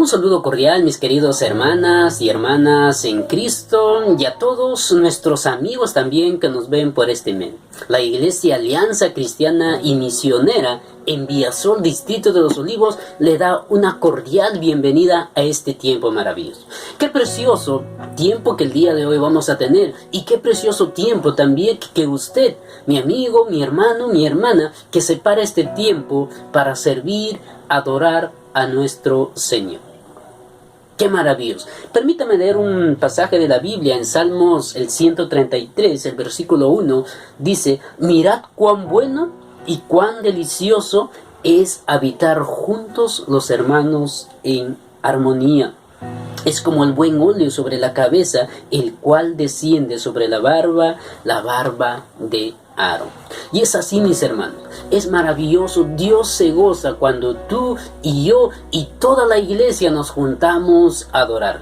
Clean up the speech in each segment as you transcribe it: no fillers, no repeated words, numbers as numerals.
Un saludo cordial, mis queridos hermanas y hermanas en Cristo, y a todos nuestros amigos también que nos ven por este medio. La Iglesia Alianza Cristiana y Misionera en Villasol, Distrito de los Olivos, le da una cordial bienvenida a este tiempo maravilloso. Qué precioso tiempo que el día de hoy vamos a tener, y qué precioso tiempo también que usted, mi amigo, mi hermano, mi hermana, que separa este tiempo para servir, adorar a nuestro Señor. ¡Qué maravilloso! Permítame leer un pasaje de la Biblia en Salmos, el 133, el versículo 1, dice: mirad cuán bueno y cuán delicioso es habitar juntos los hermanos en armonía. Es como el buen óleo sobre la cabeza, el cual desciende sobre la barba de Aarón. Y es así, mis hermanos, es maravilloso. Dios se goza cuando tú y yo y toda la iglesia nos juntamos a adorar.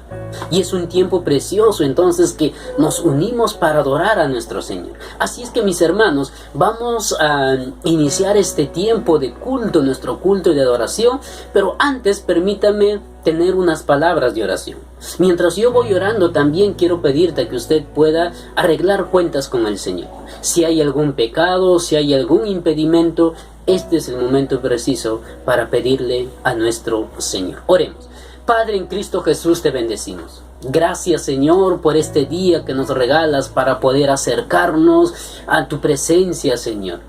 Y es un tiempo precioso entonces que nos unimos para adorar a nuestro Señor. Así es que, mis hermanos, vamos a iniciar este tiempo de culto, nuestro culto de adoración. Pero antes, permítame tener unas palabras de oración. Mientras yo voy orando, también quiero pedirte que usted pueda arreglar cuentas con el Señor. Si hay algún pecado, si hay algún impedimento, este es el momento preciso para pedirle a nuestro Señor. Oremos. Padre, en Cristo Jesús te bendecimos. Gracias, Señor, por este día que nos regalas para poder acercarnos a tu presencia, Señor.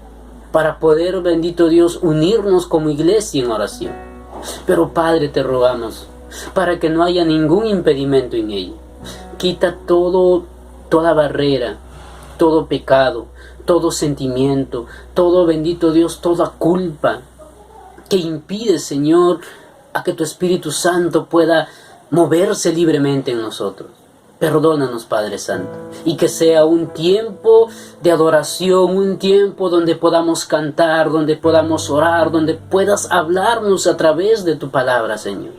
Para poder, bendito Dios, unirnos como iglesia en oración. Pero, Padre, te rogamos para que no haya ningún impedimento en ello. Quita toda barrera, todo pecado, todo sentimiento, todo, bendito Dios, toda culpa que impide, Señor, a que tu Espíritu Santo pueda moverse libremente en nosotros. Perdónanos, Padre Santo, y que sea un tiempo de adoración, un tiempo donde podamos cantar, donde podamos orar, donde puedas hablarnos a través de tu palabra, Señor.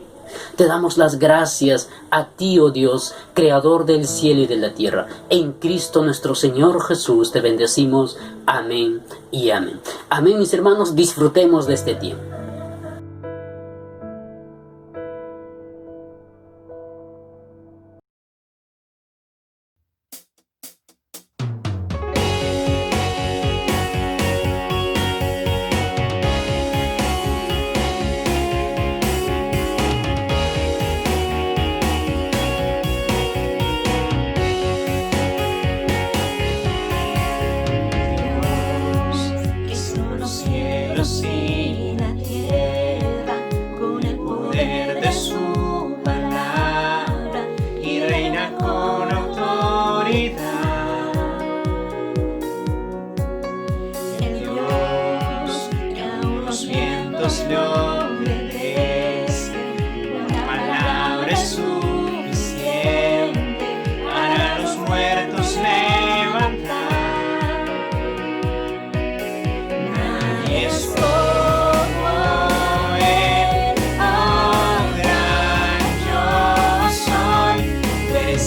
Te damos las gracias a ti, oh Dios, Creador del cielo y de la tierra. En Cristo nuestro Señor Jesús te bendecimos. Amén y amén. Amén, mis hermanos, disfrutemos de este tiempo. Y la tierra con el poder de su palabra y reina con autoridad. El Dios que aún los vientos le obedecen, la palabra es suficiente para los muertos levantar. Nadie es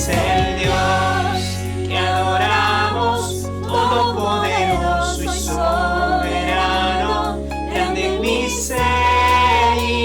el Dios que adoramos, todopoderoso y soberano, grande en misericordia.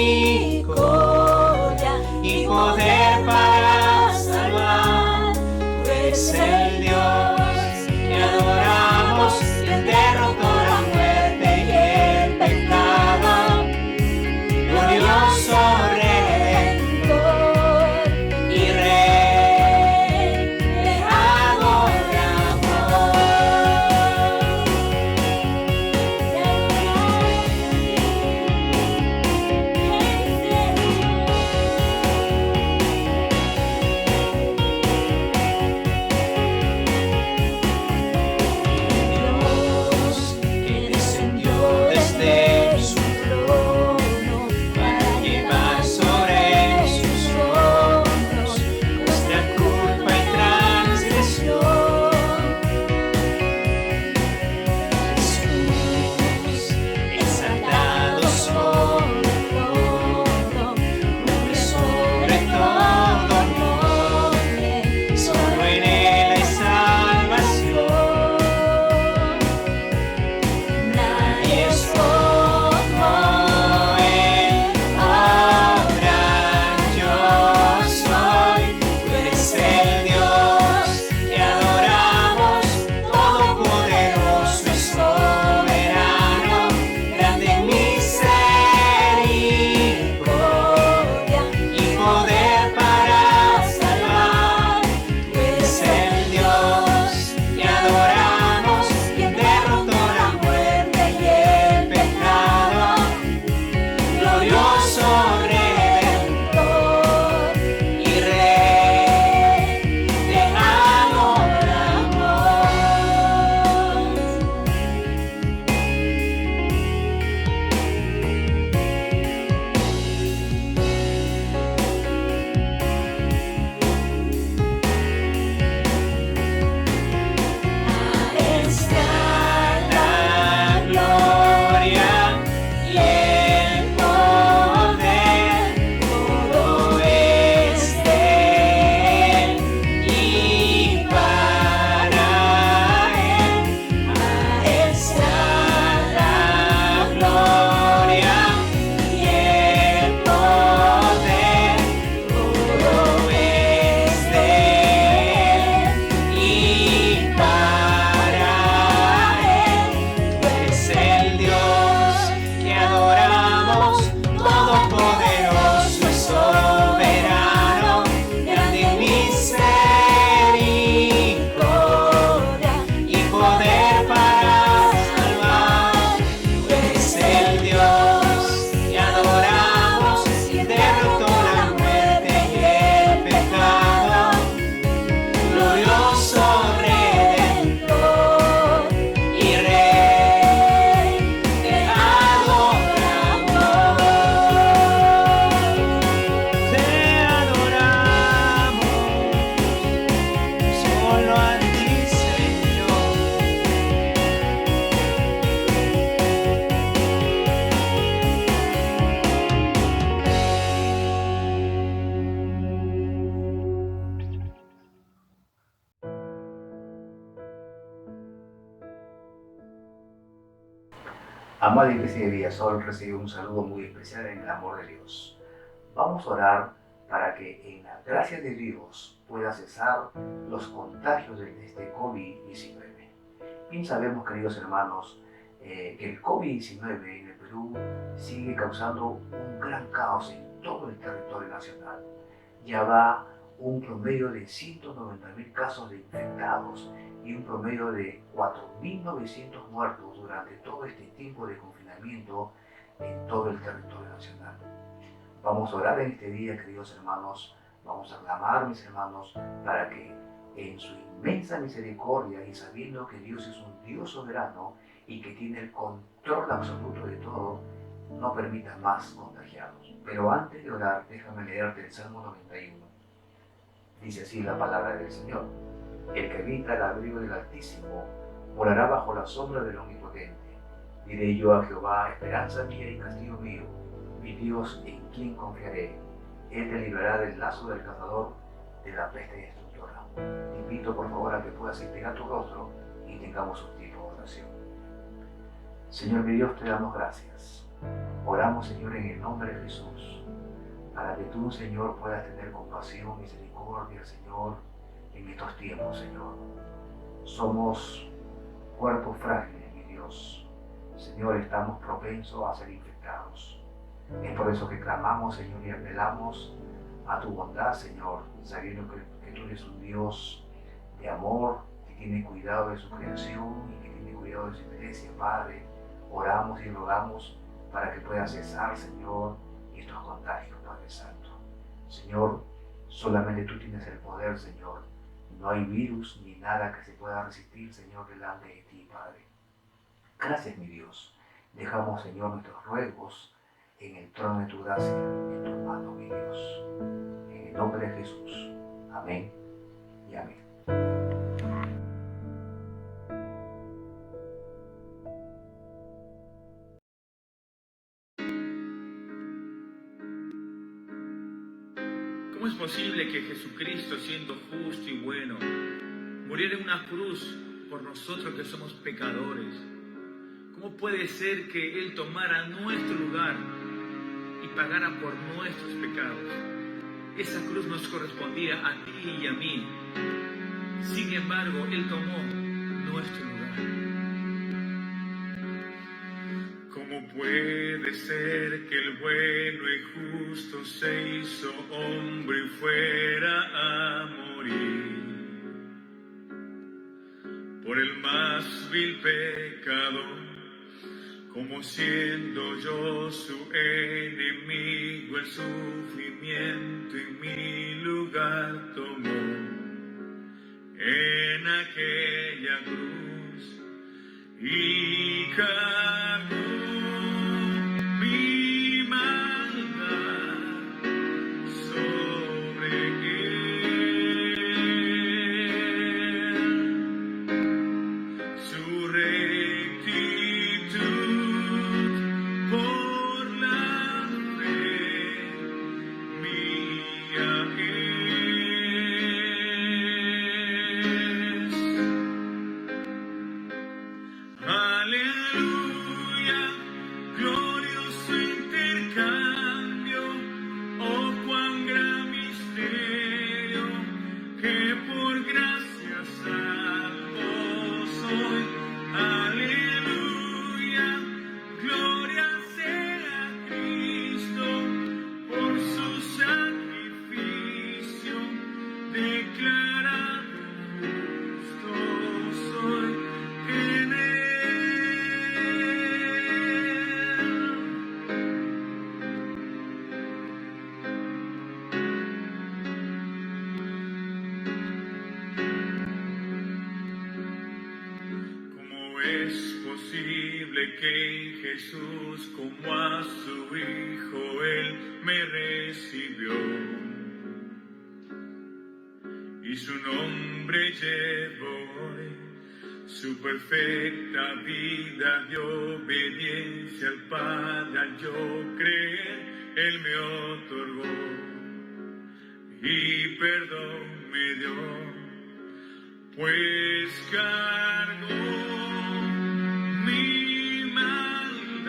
Amada Iglesia de Villasol, recibe un saludo muy especial en el amor de Dios. Vamos a orar para que en la gracia de Dios pueda cesar los contagios de este COVID-19. Bien sabemos, queridos hermanos, que el COVID-19 en el Perú sigue causando un gran caos en todo el territorio nacional. Ya va un promedio de 190.000 casos de infectados y un promedio de 4.900 muertos durante todo este tiempo de confinamiento en todo el territorio nacional. Vamos a orar en este día, queridos hermanos, vamos a clamar, mis hermanos, para que en su inmensa misericordia y sabiendo que Dios es un Dios soberano y que tiene el control absoluto de todo, no permita más contagiados. Pero antes de orar, déjame leerte el Salmo 91. Dice así la palabra del Señor: el que habita el abrigo del Altísimo morará bajo la sombra del Omnipotente. Diré yo a Jehová, esperanza mía y castillo mío, mi Dios en quien confiaré. Él te librará del lazo del cazador, de la peste destructora. Te invito por favor a que puedas inclinar tu rostro y tengamos un tiempo de oración. Señor mi Dios, te damos gracias. Oramos, Señor, en el nombre de Jesús, para que tú, Señor, puedas tener compasión, misericordia, Señor, en estos tiempos, Señor. Somos cuerpos frágiles, mi Dios. Señor, estamos propensos a ser infectados. Es por eso que clamamos, Señor, y apelamos a tu bondad, Señor, sabiendo que tú eres un Dios de amor, que tiene cuidado de su creación y que tiene cuidado de su iglesia, Padre. Oramos y rogamos para que pueda cesar, Señor, estos contagios, Padre Santo. Señor, solamente tú tienes el poder, Señor. No hay virus ni nada que se pueda resistir, Señor, delante de ti, Padre. Gracias, mi Dios. Dejamos, Señor, nuestros ruegos en el trono de tu gracia, en tu mano, mi Dios. En el nombre de Jesús. Amén y amén. ¿Cómo es posible que Jesucristo, siendo justo y bueno, muriera en una cruz por nosotros que somos pecadores? ¿Cómo puede ser que Él tomara nuestro lugar y pagara por nuestros pecados? Esa cruz nos correspondía a ti y a mí. Sin embargo, Él tomó nuestro lugar. ¿Cómo puede ser que el bueno y justo se hizo hombre y fuera a morir por el más vil pecador? Como siendo yo su enemigo, el sufrimiento en mi lugar tomó en aquella cruz y cargó mi maldad sobre él. Su rectitud por la fe mía es. Aleluya, glorioso intercambio, oh cuán gran misterio, que por gracia salvo soy. Aleluya, gloria sea a Cristo, por su sacrificio, declarado justo soy en él. ¿Cómo es posible que en Jesús, como a su Hijo, Él me recibió y su nombre llevó hoy? Su perfecta vida de obediencia al Padre, al yo creer, Él me otorgó y perdón me dio. Pues cargó mi maldad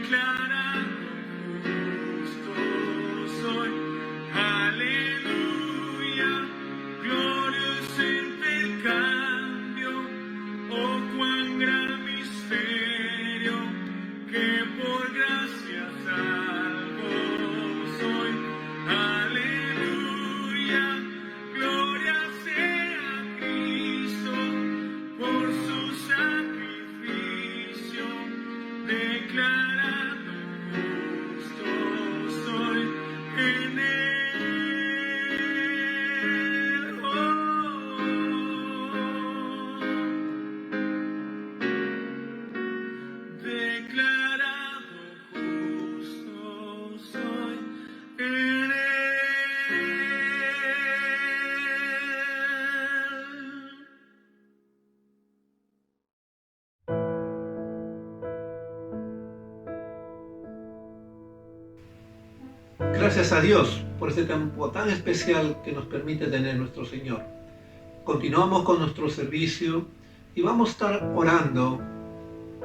declarado justo soy. Aleluya, glorioso intercambio, oh cuán gran misterio, que por gracia salvo soy. Aleluya, gloria sea a Cristo por su sacrificio, declarado justo soy en él. Declarado justo soy en él. Gracias a Dios por este tiempo tan especial que nos permite tener nuestro Señor. Continuamos con nuestro servicio y vamos a estar orando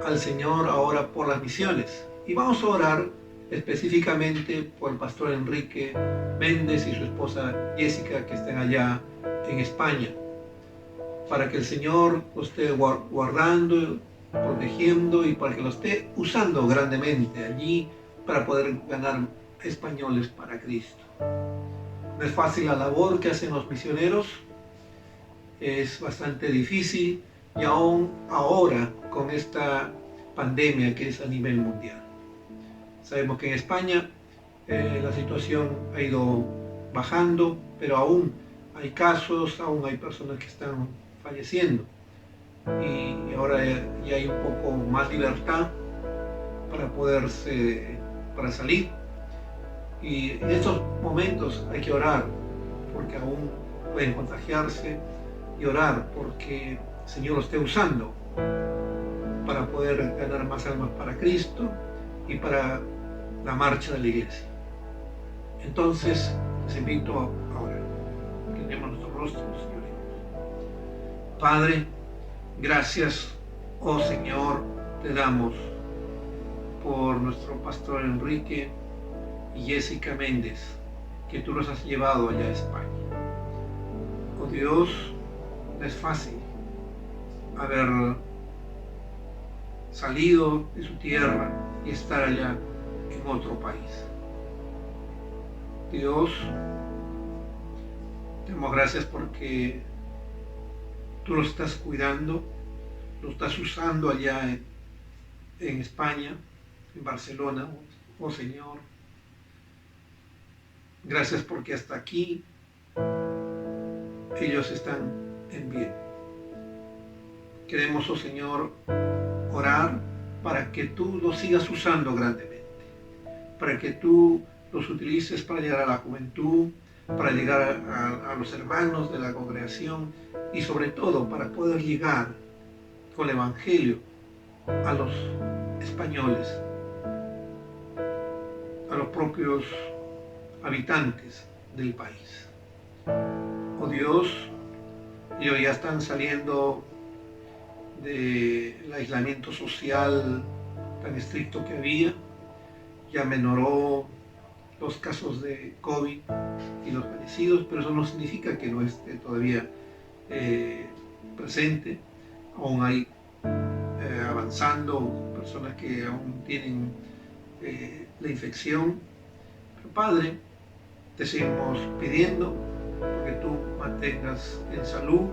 al Señor ahora por las misiones. Y vamos a orar específicamente por el pastor Enrique Méndez y su esposa Jessica, que están allá en España, para que el Señor lo esté guardando, protegiendo y para que lo esté usando grandemente allí para poder ganar españoles para Cristo. No es fácil la labor que hacen los misioneros, es bastante difícil, y aún ahora con esta pandemia que es a nivel mundial. Sabemos que en España la situación ha ido bajando, pero aún hay casos, aún hay personas que están falleciendo, y ahora ya hay un poco más libertad para salir. Y en estos momentos hay que orar porque aún pueden contagiarse, y orar porque el Señor lo esté usando para poder ganar más almas para Cristo y para la marcha de la iglesia. Entonces les invito ahora que tenemos nuestros rostros, Señor. Padre, gracias, oh Señor, te damos por nuestro pastor Enrique y Jessica Méndez, que tú los has llevado allá a España. Oh Dios, no es fácil haber salido de su tierra y estar allá en otro país. Dios, te damos gracias porque tú los estás cuidando, los estás usando allá en España, en Barcelona, oh Señor. Gracias porque hasta aquí ellos están en bien. Queremos, oh Señor, orar para que tú los sigas usando grandemente, para que tú los utilices para llegar a la juventud, para llegar a los hermanos de la congregación y sobre todo para poder llegar con el Evangelio a los españoles, a los propios habitantes del país. Oh Dios, ellos ya están saliendo del aislamiento social tan estricto que había, ya menoró los casos de COVID y los fallecidos, pero eso no significa que no esté todavía presente. Aún hay avanzando personas que aún tienen la infección. Pero Padre, te seguimos pidiendo porque tú mantengas en salud,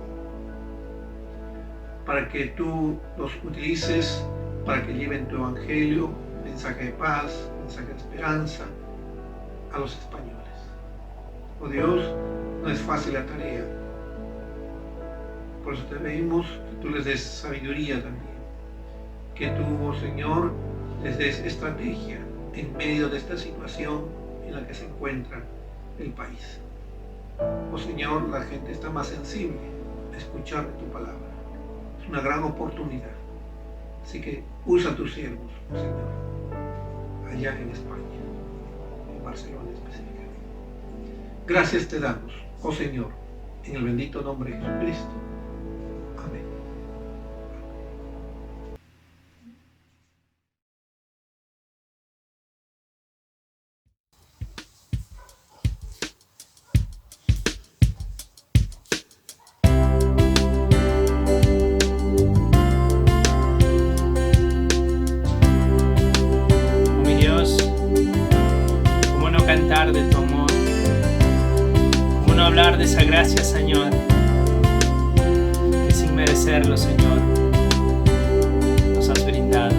para que tú los utilices para que lleven tu evangelio, mensaje de paz, mensaje de esperanza a los españoles. Oh Dios, no es fácil la tarea. Por eso te pedimos que tú les des sabiduría también, que tú, oh Señor, les des estrategia en medio de esta situación en la que se encuentra el país. Oh Señor, la gente está más sensible a escuchar tu palabra. Es una gran oportunidad. Así que usa tus siervos, oh Señor, allá en España, en Barcelona específicamente. Gracias te damos, oh Señor, en el bendito nombre de Jesucristo. hablar de esa gracia, Señor, que sin merecerlo, Señor, nos has brindado.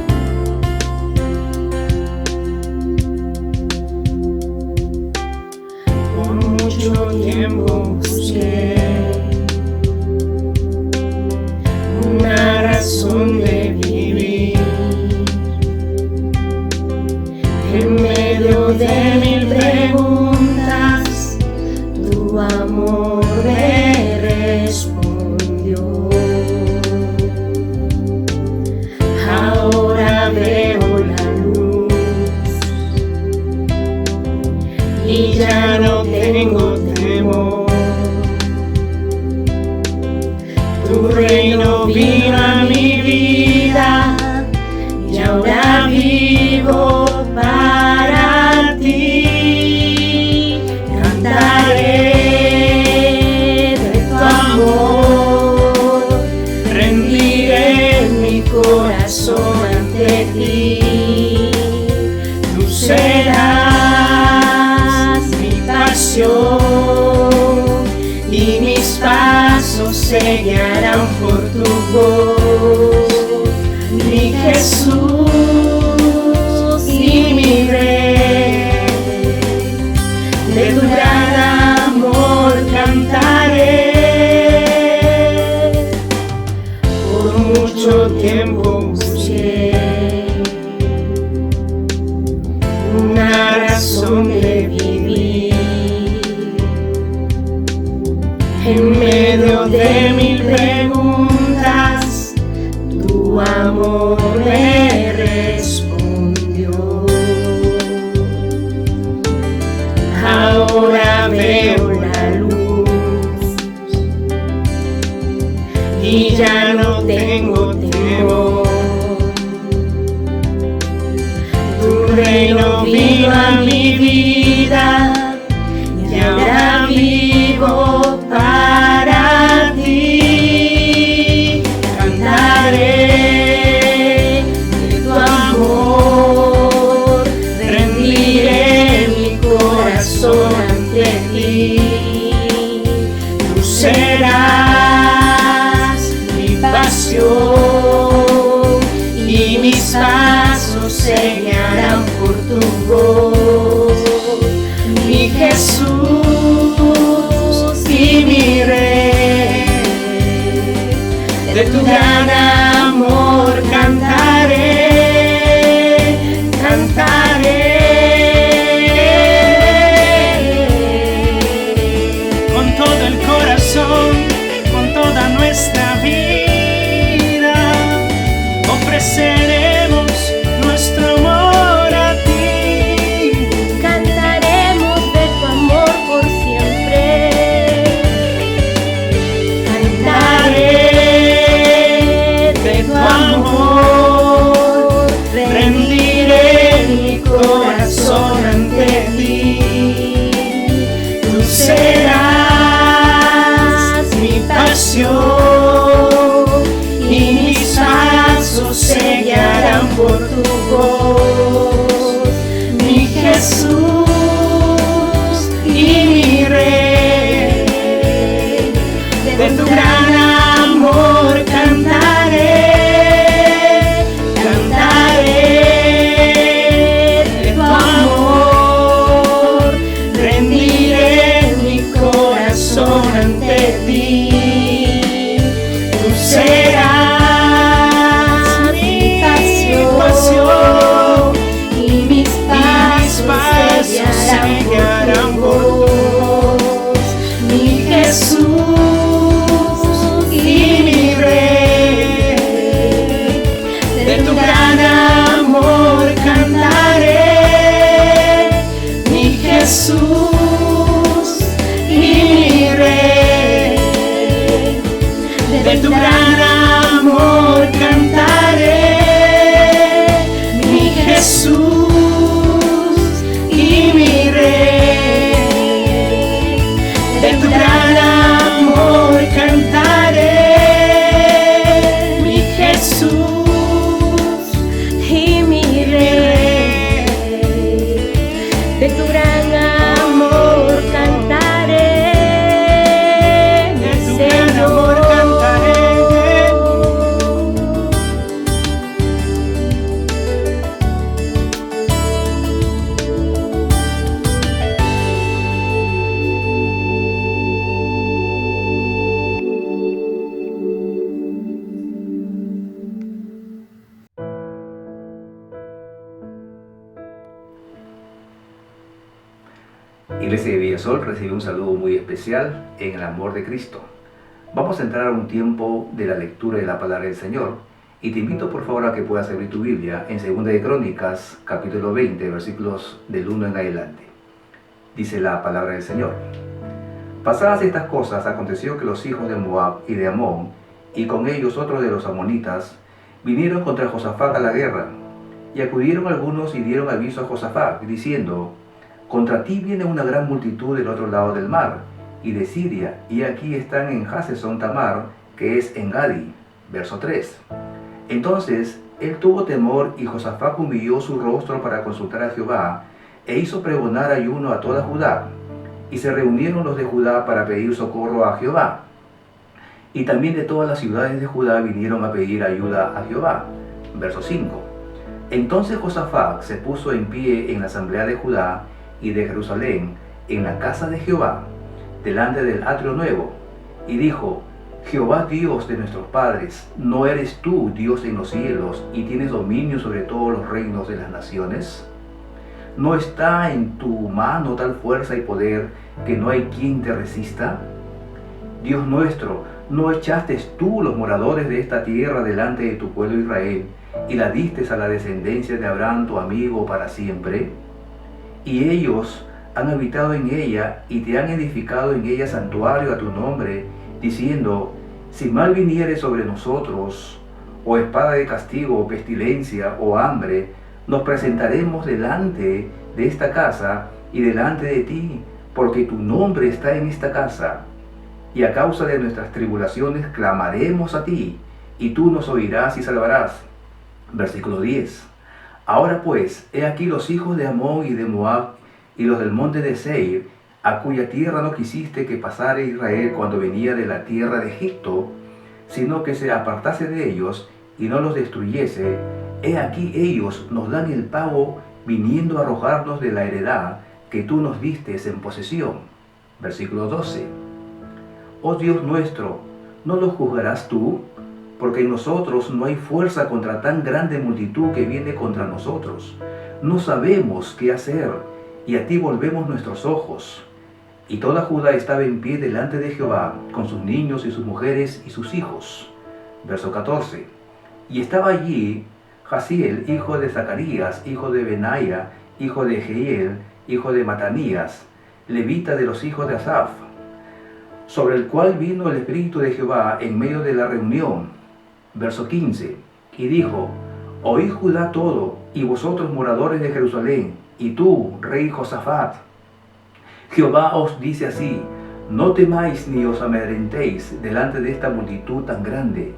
Por mucho tiempo busqué una razón de vivir. En medio de mil preguntas, tu amor me respondió. Ahora veo la luz y ya no tengo temor. Tu reino vino a mi vida y ahora vivo para ti. Cantaré de tu amor, rendiré mi corazón ante ti. Tú serás mi pasión y mis pasos se guiarán por tu voz. Mi Jesús y mi Rey, de tu gran amor cantaré. Por mucho tiempo busqué una razón de vivir. En medio de mil preguntas, tu amor me respondió. Ahora veo la luz y ya no tengo temor. Tu reino vino a mi vida y ahora vivo para ti. Cantaré de tu amor, rendiré mi corazón ante ti. Tú serás mi pasión y mis pasos se guiarán por tu voz. Mi Jesús y mi Rey, de tu gran amor cantaré, cantaré. Con todo el corazón, con toda nuestra vida, ofreceremos nuestro amor a ti. Cantaremos de tu amor por siempre. Cantaré Iglesia de Villasol recibe un saludo muy especial en el amor de Cristo. Vamos a entrar a un tiempo de la lectura de la palabra del Señor y te invito por favor a que puedas abrir tu Biblia en 2 de Crónicas, capítulo 20, versículos del 1 en adelante. Dice la palabra del Señor. Pasadas estas cosas, aconteció que los hijos de Moab y de Amón, y con ellos otros de los amonitas, vinieron contra Josafat a la guerra, y acudieron algunos y dieron aviso a Josafat, diciendo: contra ti viene una gran multitud del otro lado del mar, y de Siria, y aquí están en Hazeson Tamar, que es en Gadi. Verso 3. Entonces él tuvo temor, y Josafat humilló su rostro para consultar a Jehová, e hizo pregonar ayuno a toda Judá. Y se reunieron los de Judá para pedir socorro a Jehová. Y también de todas las ciudades de Judá vinieron a pedir ayuda a Jehová. Verso 5. Entonces Josafat se puso en pie en la asamblea de Judá y de Jerusalén, en la casa de Jehová, delante del atrio nuevo, y dijo: Jehová Dios de nuestros padres, ¿no eres tú Dios en los cielos y tienes dominio sobre todos los reinos de las naciones? ¿No está en tu mano tal fuerza y poder que no hay quien te resista? Dios nuestro, ¿no echaste tú los moradores de esta tierra delante de tu pueblo Israel y la diste a la descendencia de Abraham tu amigo para siempre? Y ellos han habitado en ella y te han edificado en ella santuario a tu nombre, diciendo: si mal viniere sobre nosotros, o espada de castigo, o pestilencia, o hambre, nos presentaremos delante de esta casa y delante de ti, porque tu nombre está en esta casa. Y a causa de nuestras tribulaciones clamaremos a ti, y tú nos oirás y salvarás. Versículo 10. Ahora pues, he aquí los hijos de Amón y de Moab, y los del monte de Seir, a cuya tierra no quisiste que pasara Israel cuando venía de la tierra de Egipto, sino que se apartase de ellos y no los destruyese. He aquí ellos nos dan el pago, viniendo a arrojarnos de la heredad que tú nos distes en posesión. Versículo 12. Oh Dios nuestro, ¿no los juzgarás tú? Porque en nosotros no hay fuerza contra tan grande multitud que viene contra nosotros. No sabemos qué hacer, y a ti volvemos nuestros ojos. Y toda Judá estaba en pie delante de Jehová, con sus niños y sus mujeres y sus hijos. Verso 14. Y estaba allí Jaziel, hijo de Zacarías, hijo de Benaia, hijo de Jehiel, hijo de Matanías, levita de los hijos de Asaf, sobre el cual vino el Espíritu de Jehová en medio de la reunión. Verso 15. Y dijo: oíd Judá todo, y vosotros moradores de Jerusalén, y tú, rey Josafat, Jehová os dice así: no temáis ni os amedrentéis delante de esta multitud tan grande,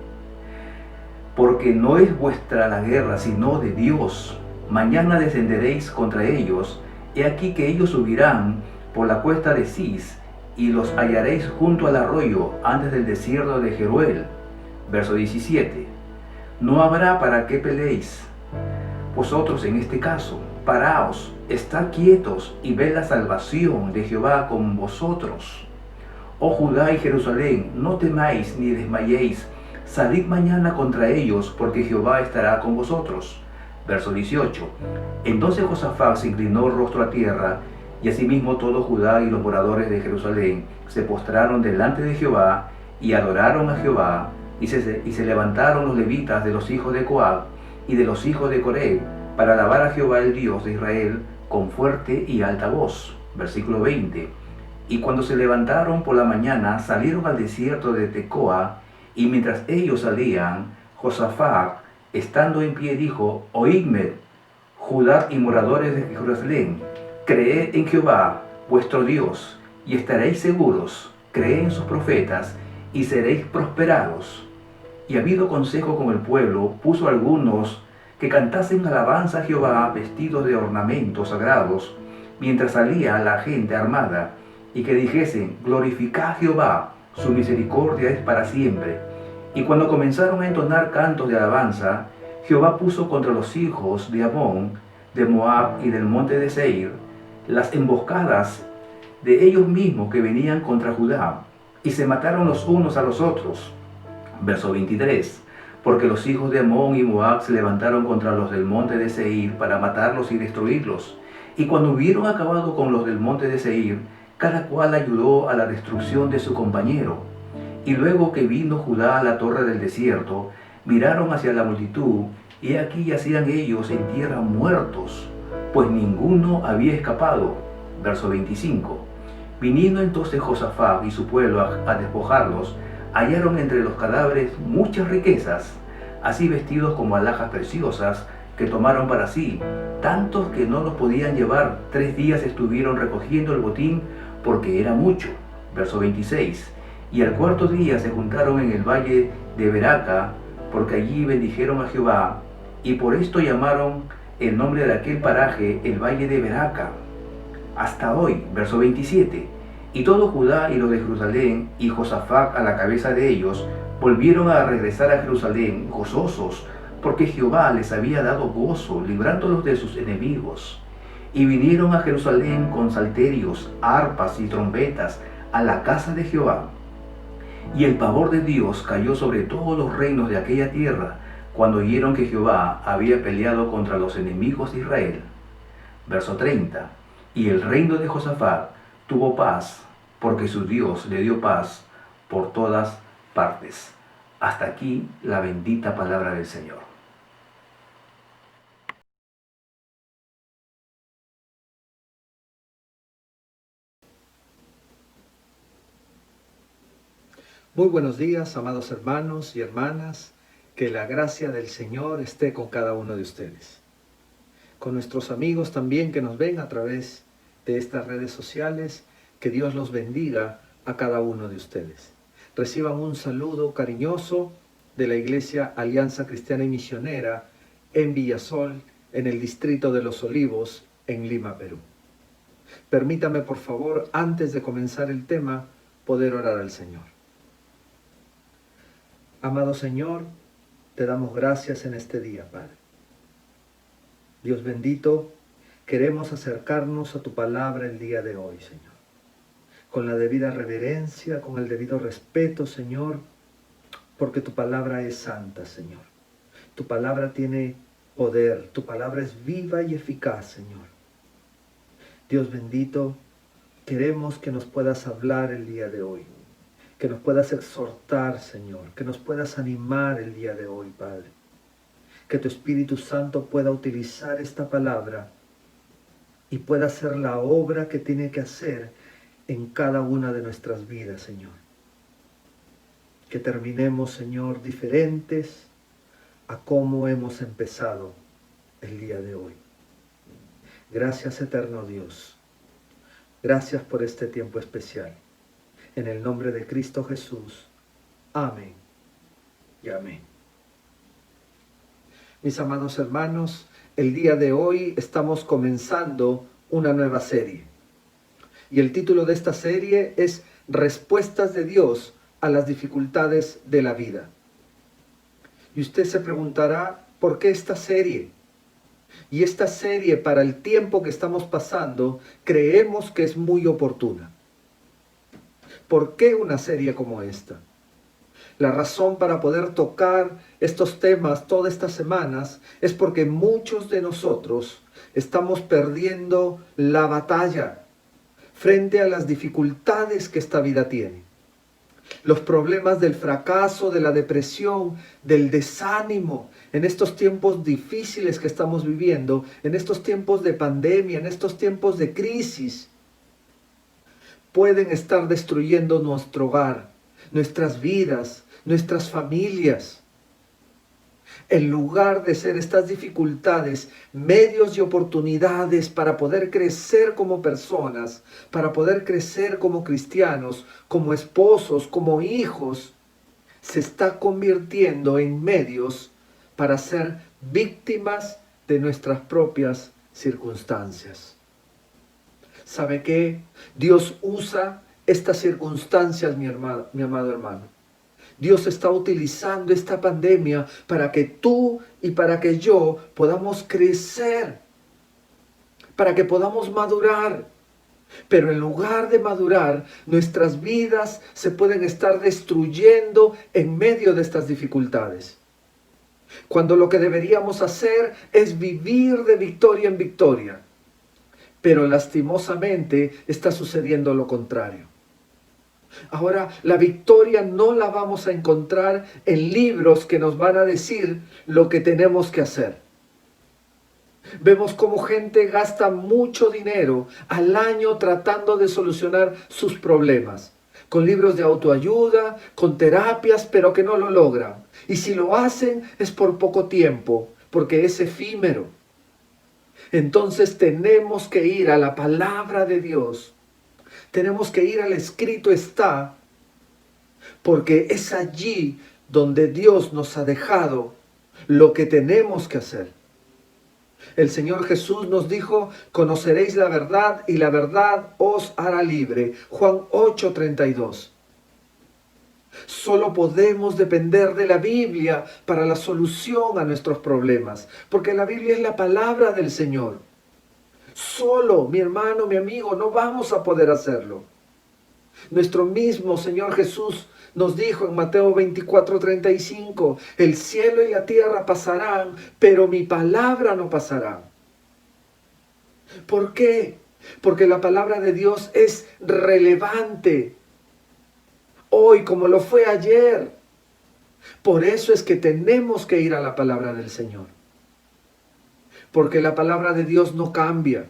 porque no es vuestra la guerra, sino de Dios. Mañana descenderéis contra ellos. He aquí que ellos subirán por la cuesta de Cis, y los hallaréis junto al arroyo, antes del desierto de Jeruel. Verso 17. No habrá para qué peleéis vosotros en este caso. Paraos, estad quietos, y ved la salvación de Jehová con vosotros. Oh Judá y Jerusalén, no temáis ni desmayéis. Salid mañana contra ellos, porque Jehová estará con vosotros. Verso 18. Entonces Josafat se inclinó el rostro a tierra, y asimismo todo Judá y los moradores de Jerusalén se postraron delante de Jehová, y adoraron a Jehová, y se levantaron los levitas de los hijos de Coab y de los hijos de Coré, para alabar a Jehová el Dios de Israel con fuerte y alta voz. Versículo 20. Y cuando se levantaron por la mañana, salieron al desierto de Tecoa, y mientras ellos salían, Josafat, estando en pie, dijo: oídme, Judá y moradores de Jerusalén, creed en Jehová, vuestro Dios, y estaréis seguros. Creed en sus profetas, y seréis prosperados. Y habido consejo con el pueblo, puso algunos que cantasen alabanza a Jehová vestidos de ornamentos sagrados, mientras salía la gente armada, y que dijesen: glorificad a Jehová, su misericordia es para siempre. Y cuando comenzaron a entonar cantos de alabanza, Jehová puso contra los hijos de Amón, de Moab y del monte de Seir, las emboscadas de ellos mismos que venían contra Judá, y se mataron los unos a los otros. Verso 23. Porque los hijos de Amón y Moab se levantaron contra los del monte de Seir para matarlos y destruirlos, Y cuando hubieron acabado con los del monte de Seir, cada cual ayudó a la destrucción de su compañero. Y luego que vino Judá a la torre del desierto, miraron hacia la multitud, y aquí yacían ellos en tierra muertos, pues ninguno había escapado. Verso 25. Viniendo entonces Josafat y su pueblo a despojarlos, hallaron entre los cadáveres muchas riquezas, así vestidos como alhajas preciosas, que tomaron para sí, tantos que no los podían llevar. 3 días estuvieron recogiendo el botín, porque era mucho. Verso 26. Y al 4.º día se juntaron en el valle de Beraca, porque allí bendijeron a Jehová, y por esto llamaron el nombre de aquel paraje el valle de Beraca, hasta hoy. Verso 27. Y todo Judá y los de Jerusalén, y Josafat a la cabeza de ellos, volvieron a regresar a Jerusalén gozosos, porque Jehová les había dado gozo, librándolos de sus enemigos. Y vinieron a Jerusalén con salterios, arpas y trompetas a la casa de Jehová. Y el pavor de Dios cayó sobre todos los reinos de aquella tierra, cuando oyeron que Jehová había peleado contra los enemigos de Israel. Verso 30. Y el reino de Josafat tuvo paz, porque su Dios le dio paz por todas partes. Hasta aquí la bendita palabra del Señor. Muy buenos días, amados hermanos y hermanas. Que la gracia del Señor esté con cada uno de ustedes. Con nuestros amigos también que nos ven a través de estas redes sociales, que Dios los bendiga a cada uno de ustedes. Reciban un saludo cariñoso de la Iglesia Alianza Cristiana y Misionera en Villasol, en el distrito de Los Olivos, en Lima, Perú. Permítame, por favor, antes de comenzar el tema, poder orar al Señor. Amado Señor, te damos gracias en este día, Padre. Dios bendito, queremos acercarnos a tu palabra el día de hoy, Señor. Con la debida reverencia, con el debido respeto, Señor, porque tu palabra es santa, Señor. Tu palabra tiene poder, tu palabra es viva y eficaz, Señor. Dios bendito, queremos que nos puedas hablar el día de hoy, que nos puedas exhortar, Señor, que nos puedas animar el día de hoy, Padre. Que tu Espíritu Santo pueda utilizar esta palabra y pueda hacer la obra que tiene que hacer en cada una de nuestras vidas, Señor. Que terminemos, Señor, diferentes a cómo hemos empezado el día de hoy. Gracias, eterno Dios. Gracias por este tiempo especial. En el nombre de Cristo Jesús. Amén y amén. Mis amados hermanos, el día de hoy estamos comenzando una nueva serie. Y el título de esta serie es Respuestas de Dios a las dificultades de la vida. Y usted se preguntará, ¿por qué esta serie? Y esta serie, para el tiempo que estamos pasando, creemos que es muy oportuna. ¿Por qué una serie como esta? La razón para poder tocar estos temas todas estas semanas es porque muchos de nosotros estamos perdiendo la batalla frente a las dificultades que esta vida tiene. Los problemas del fracaso, de la depresión, del desánimo, en estos tiempos difíciles que estamos viviendo, en estos tiempos de pandemia, en estos tiempos de crisis, pueden estar destruyendo nuestro hogar, nuestras vidas, nuestras familias. En lugar de ser estas dificultades medios y oportunidades para poder crecer como personas, para poder crecer como cristianos, como esposos, como hijos, se está convirtiendo en medios para ser víctimas de nuestras propias circunstancias. ¿Sabe qué? Dios usa estas circunstancias, mi amado hermano. Dios está utilizando esta pandemia para que tú y para que yo podamos crecer, para que podamos madurar. Pero en lugar de madurar, nuestras vidas se pueden estar destruyendo en medio de estas dificultades. Cuando lo que deberíamos hacer es vivir de victoria en victoria. pero lastimosamente está sucediendo lo contrario. Ahora, la victoria no la vamos a encontrar en libros que nos van a decir lo que tenemos que hacer. Vemos cómo gente gasta mucho dinero al año tratando de solucionar sus problemas, con libros de autoayuda, con terapias, pero que no lo logran. Y si lo hacen es por poco tiempo, porque es efímero. Entonces tenemos que ir a la palabra de Dios. Tenemos que ir al escrito está, porque es allí donde Dios nos ha dejado lo que tenemos que hacer. El Señor Jesús nos dijo, conoceréis la verdad y la verdad os hará libre. Juan 8:32. Solo podemos depender de la Biblia para la solución a nuestros problemas, porque la Biblia es la palabra del Señor. Solo, mi hermano, mi amigo, no vamos a poder hacerlo. Nuestro mismo Señor Jesús nos dijo en Mateo 24:35, el cielo y la tierra pasarán, pero mi palabra no pasará. ¿Por qué? Porque la palabra de Dios es relevante hoy como lo fue ayer. Por eso es que tenemos que ir a la palabra del Señor. Porque la palabra de Dios no cambia.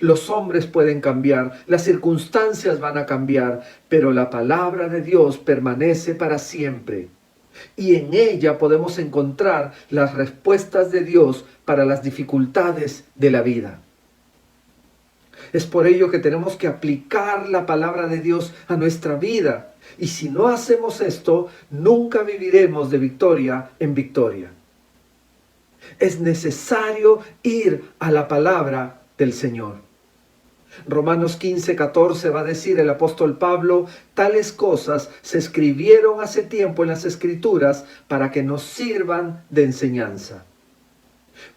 Los hombres pueden cambiar, las circunstancias van a cambiar, pero la palabra de Dios permanece para siempre. Y en ella podemos encontrar las respuestas de Dios para las dificultades de la vida. Es por ello que tenemos que aplicar la palabra de Dios a nuestra vida. Y si no hacemos esto, nunca viviremos de victoria en victoria. Es necesario ir a la palabra del Señor. Romanos 15:14 va a decir el apóstol Pablo, tales cosas se escribieron hace tiempo en las Escrituras para que nos sirvan de enseñanza.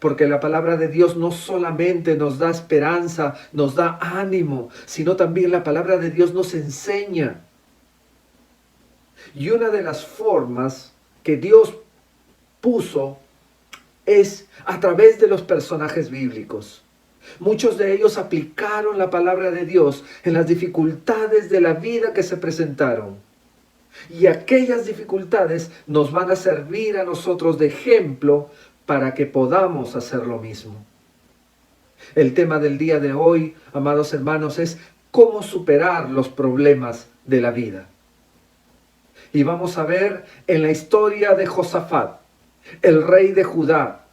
Porque la palabra de Dios no solamente nos da esperanza, nos da ánimo, sino también la palabra de Dios nos enseña. Y una de las formas que Dios puso es a través de los personajes bíblicos. Muchos de ellos aplicaron la palabra de Dios en las dificultades de la vida que se presentaron. Y aquellas dificultades nos van a servir a nosotros de ejemplo para que podamos hacer lo mismo. El tema del día de hoy, amados hermanos, es cómo superar los problemas de la vida. Y vamos a ver en la historia de Josafat, el rey de Judá,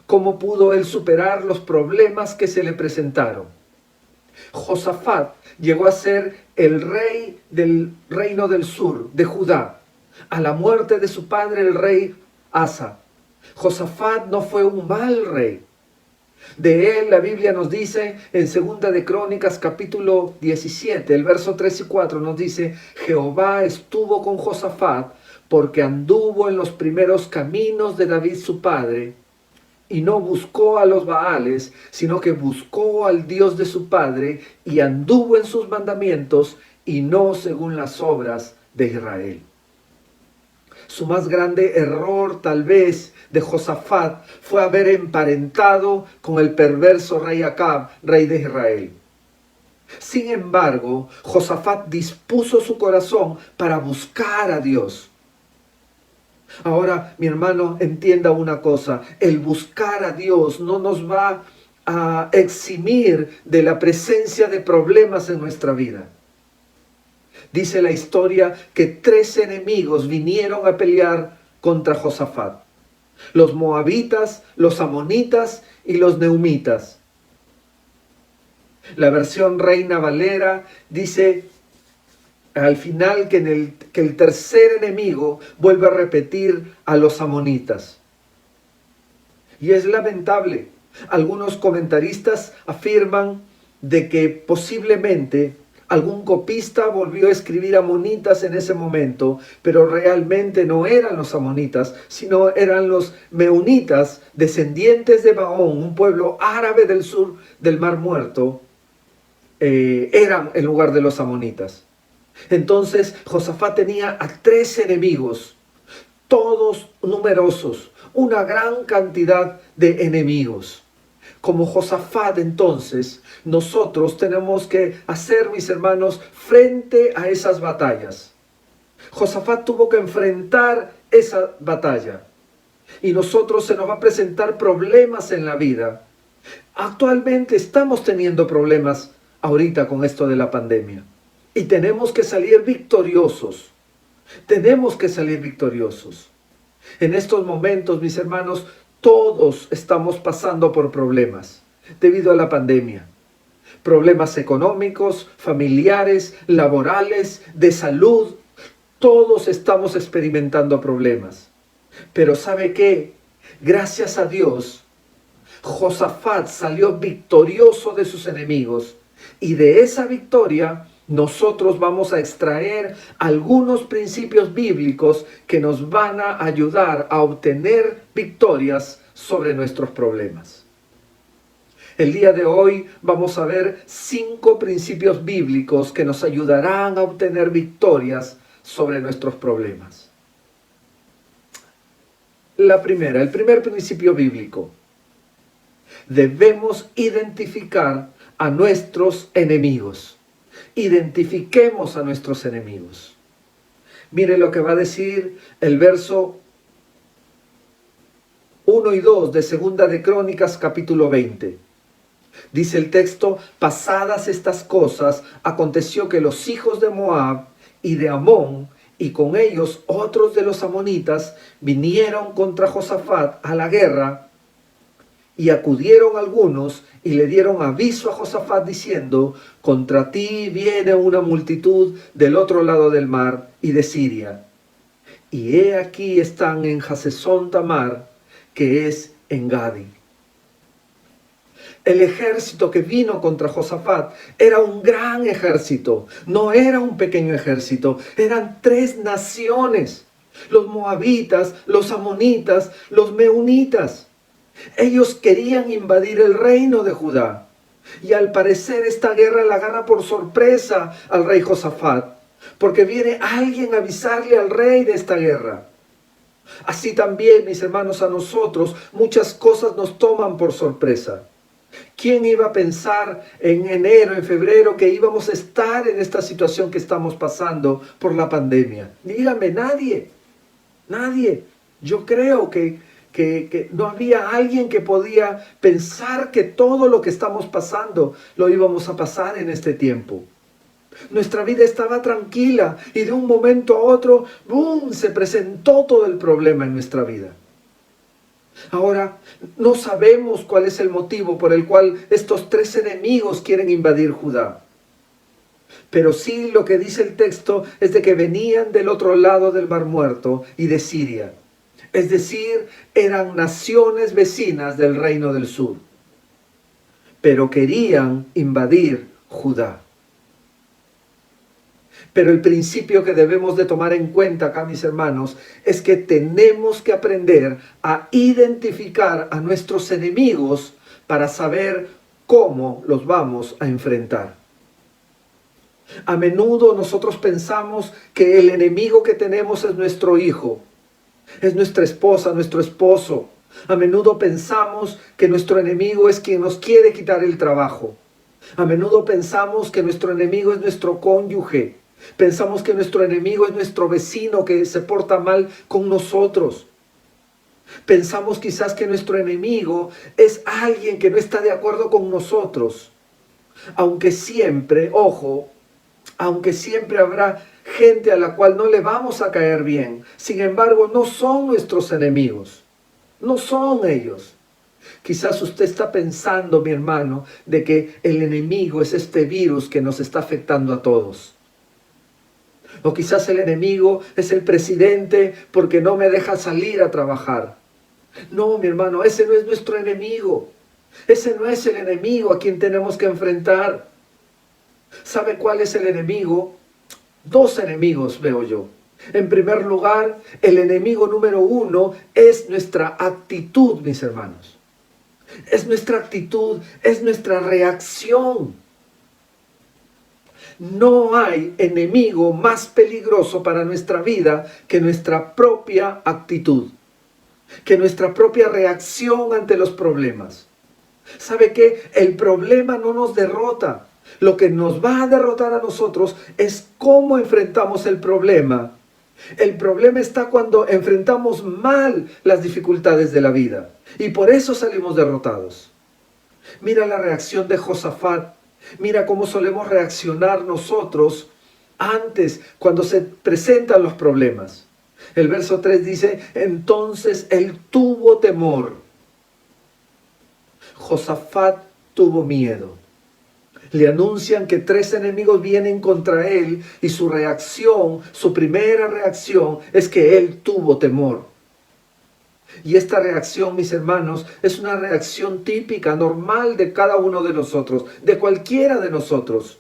cómo pudo él superar los problemas que se le presentaron. Josafat llegó a ser el rey del reino del sur, de Judá, a la muerte de su padre, el rey Asa. Josafat no fue un mal rey. De él la Biblia nos dice en 2 de Crónicas capítulo 17, el verso 3 y 4 nos dice, Jehová estuvo con Josafat porque anduvo en los primeros caminos de David su padre, y no buscó a los Baales, sino que buscó al Dios de su padre, y anduvo en sus mandamientos, y no según las obras de Israel. Su más grande error, tal vez, de Josafat, fue haber emparentado con el perverso rey Acab, rey de Israel. Sin embargo, Josafat dispuso su corazón para buscar a Dios. Ahora, mi hermano, entienda una cosa, el buscar a Dios no nos va a eximir de la presencia de problemas en nuestra vida. Dice la historia que 3 enemigos vinieron a pelear contra Josafat: los moabitas, los amonitas y los neumitas. La versión Reina Valera dice al final que el tercer enemigo vuelve a repetir a los amonitas. Y es lamentable. Algunos comentaristas afirman de que posiblemente algún copista volvió a escribir amonitas en ese momento, pero realmente no eran los amonitas, sino eran los meunitas, descendientes de Mahón, un pueblo árabe del sur del Mar Muerto, eran en lugar de los amonitas. Entonces Josafat tenía a 3 enemigos, todos numerosos, una gran cantidad de enemigos. Como Josafat, entonces, nosotros tenemos que hacer, mis hermanos, frente a esas batallas. Josafat tuvo que enfrentar esa batalla. Y nosotros se nos va a presentar problemas en la vida. Actualmente estamos teniendo problemas ahorita con esto de la pandemia. Y tenemos que salir victoriosos. Tenemos que salir victoriosos. En estos momentos, mis hermanos, todos estamos pasando por problemas debido a la pandemia. Problemas económicos, familiares, laborales, de salud. Todos estamos experimentando problemas. Pero ¿sabe qué? Gracias a Dios, Josafat salió victorioso de sus enemigos. Y de esa victoria nosotros vamos a extraer algunos principios bíblicos que nos van a ayudar a obtener victorias sobre nuestros problemas. El día de hoy vamos a ver 5 principios bíblicos que nos ayudarán a obtener victorias sobre nuestros problemas. El primer principio bíblico. Debemos identificar a nuestros enemigos. Identifiquemos a nuestros enemigos. Mire lo que va a decir el verso 1 y 2 de Segunda de Crónicas, capítulo 20. Dice el texto: pasadas estas cosas, aconteció que los hijos de Moab y de Amón, y con ellos otros de los amonitas, vinieron contra Josafat a la guerra, y acudieron algunos y le dieron aviso a Josafat diciendo: contra ti viene una multitud del otro lado del mar y de Siria. Y he aquí están en Hasesón Tamar, que es en Gadi. El ejército que vino contra Josafat era un gran ejército, no era un pequeño ejército, eran 3 naciones: los moabitas, los amonitas, los meunitas. Ellos querían invadir el reino de Judá. Y al parecer esta guerra la agarra por sorpresa al rey Josafat, porque viene alguien a avisarle al rey de esta guerra. Así también, mis hermanos, a nosotros muchas cosas nos toman por sorpresa. ¿Quién iba a pensar en enero, en febrero, que íbamos a estar en esta situación que estamos pasando por la pandemia? Dígame, nadie. Nadie. Yo creo que no había alguien que podía pensar que todo lo que estamos pasando lo íbamos a pasar en este tiempo. Nuestra vida estaba tranquila y de un momento a otro, ¡boom!, se presentó todo el problema en nuestra vida. Ahora, no sabemos cuál es el motivo por el cual estos 3 enemigos quieren invadir Judá. Pero sí, lo que dice el texto es de que venían del otro lado del Mar Muerto y de Siria. Es decir, eran naciones vecinas del reino del sur. Pero querían invadir Judá. Pero el principio que debemos de tomar en cuenta acá, mis hermanos, es que tenemos que aprender a identificar a nuestros enemigos para saber cómo los vamos a enfrentar. A menudo nosotros pensamos que el enemigo que tenemos es nuestro hijo, es nuestra esposa, nuestro esposo. A menudo pensamos que nuestro enemigo es quien nos quiere quitar el trabajo. A menudo pensamos que nuestro enemigo es nuestro cónyuge. Pensamos que nuestro enemigo es nuestro vecino que se porta mal con nosotros. Pensamos quizás que nuestro enemigo es alguien que no está de acuerdo con nosotros. Aunque siempre, ojo, aunque siempre habrá gente a la cual no le vamos a caer bien. Sin embargo, no son nuestros enemigos. No son ellos. Quizás usted está pensando, mi hermano, de que el enemigo es este virus que nos está afectando a todos. O quizás el enemigo es el presidente porque no me deja salir a trabajar. No, mi hermano, ese no es nuestro enemigo. Ese no es el enemigo a quien tenemos que enfrentar. ¿Sabe cuál es el enemigo? 2 enemigos veo yo. En primer lugar, el enemigo número 1 es nuestra actitud, mis hermanos. Es nuestra actitud, es nuestra reacción. No hay enemigo más peligroso para nuestra vida que nuestra propia actitud, que nuestra propia reacción ante los problemas. ¿Sabe qué? El problema no nos derrota. Lo que nos va a derrotar a nosotros es cómo enfrentamos el problema. El problema está cuando enfrentamos mal las dificultades de la vida. Y por eso salimos derrotados. Mira la reacción de Josafat. Mira cómo solemos reaccionar nosotros antes, cuando se presentan los problemas. El verso 3 dice, entonces él tuvo temor. Josafat tuvo miedo. Le anuncian que 3 enemigos vienen contra él y su reacción, su primera reacción es que él tuvo temor. Y esta reacción, mis hermanos, es una reacción típica, normal de cada uno de nosotros, de cualquiera de nosotros.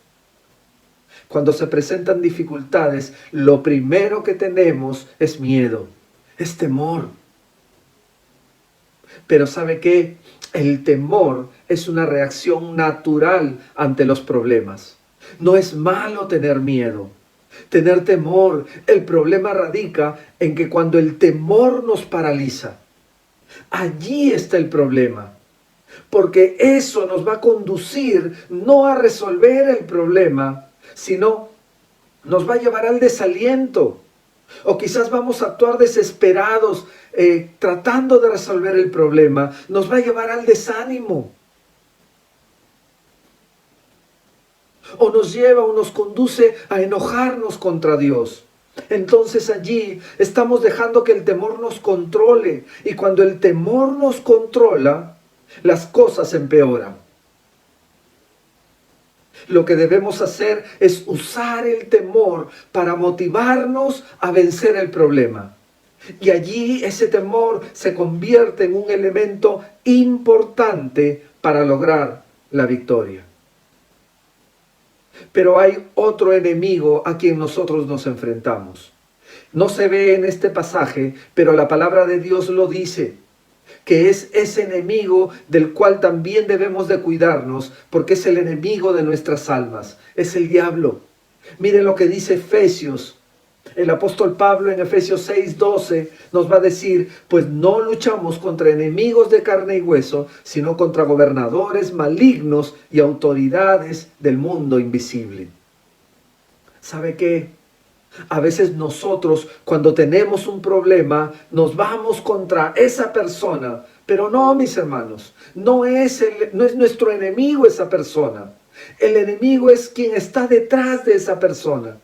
Cuando se presentan dificultades, lo primero que tenemos es miedo, es temor. Pero ¿sabe qué? El temor es una reacción natural ante los problemas. No es malo tener miedo, tener temor. El problema radica en que cuando el temor nos paraliza, allí está el problema. Porque eso nos va a conducir no a resolver el problema, sino nos va a llevar al desaliento. O quizás vamos a actuar desesperados, tratando de resolver el problema. Nos va a llevar al desánimo. O nos lleva o nos conduce a enojarnos contra Dios. Entonces allí estamos dejando que el temor nos controle. Y cuando el temor nos controla, las cosas empeoran. Lo que debemos hacer es usar el temor para motivarnos a vencer el problema. Y allí ese temor se convierte en un elemento importante para lograr la victoria. Pero hay otro enemigo a quien nosotros nos enfrentamos. No se ve en este pasaje, pero la palabra de Dios lo dice, que es ese enemigo del cual también debemos de cuidarnos, porque es el enemigo de nuestras almas, es el diablo. Miren lo que dice Efesios. El apóstol Pablo en Efesios 6:12 nos va a decir, pues no luchamos contra enemigos de carne y hueso, sino contra gobernadores malignos y autoridades del mundo invisible. ¿Sabe qué? A veces nosotros, cuando tenemos un problema, nos vamos contra esa persona. Pero no, mis hermanos, no es nuestro enemigo esa persona. El enemigo es quien está detrás de esa persona.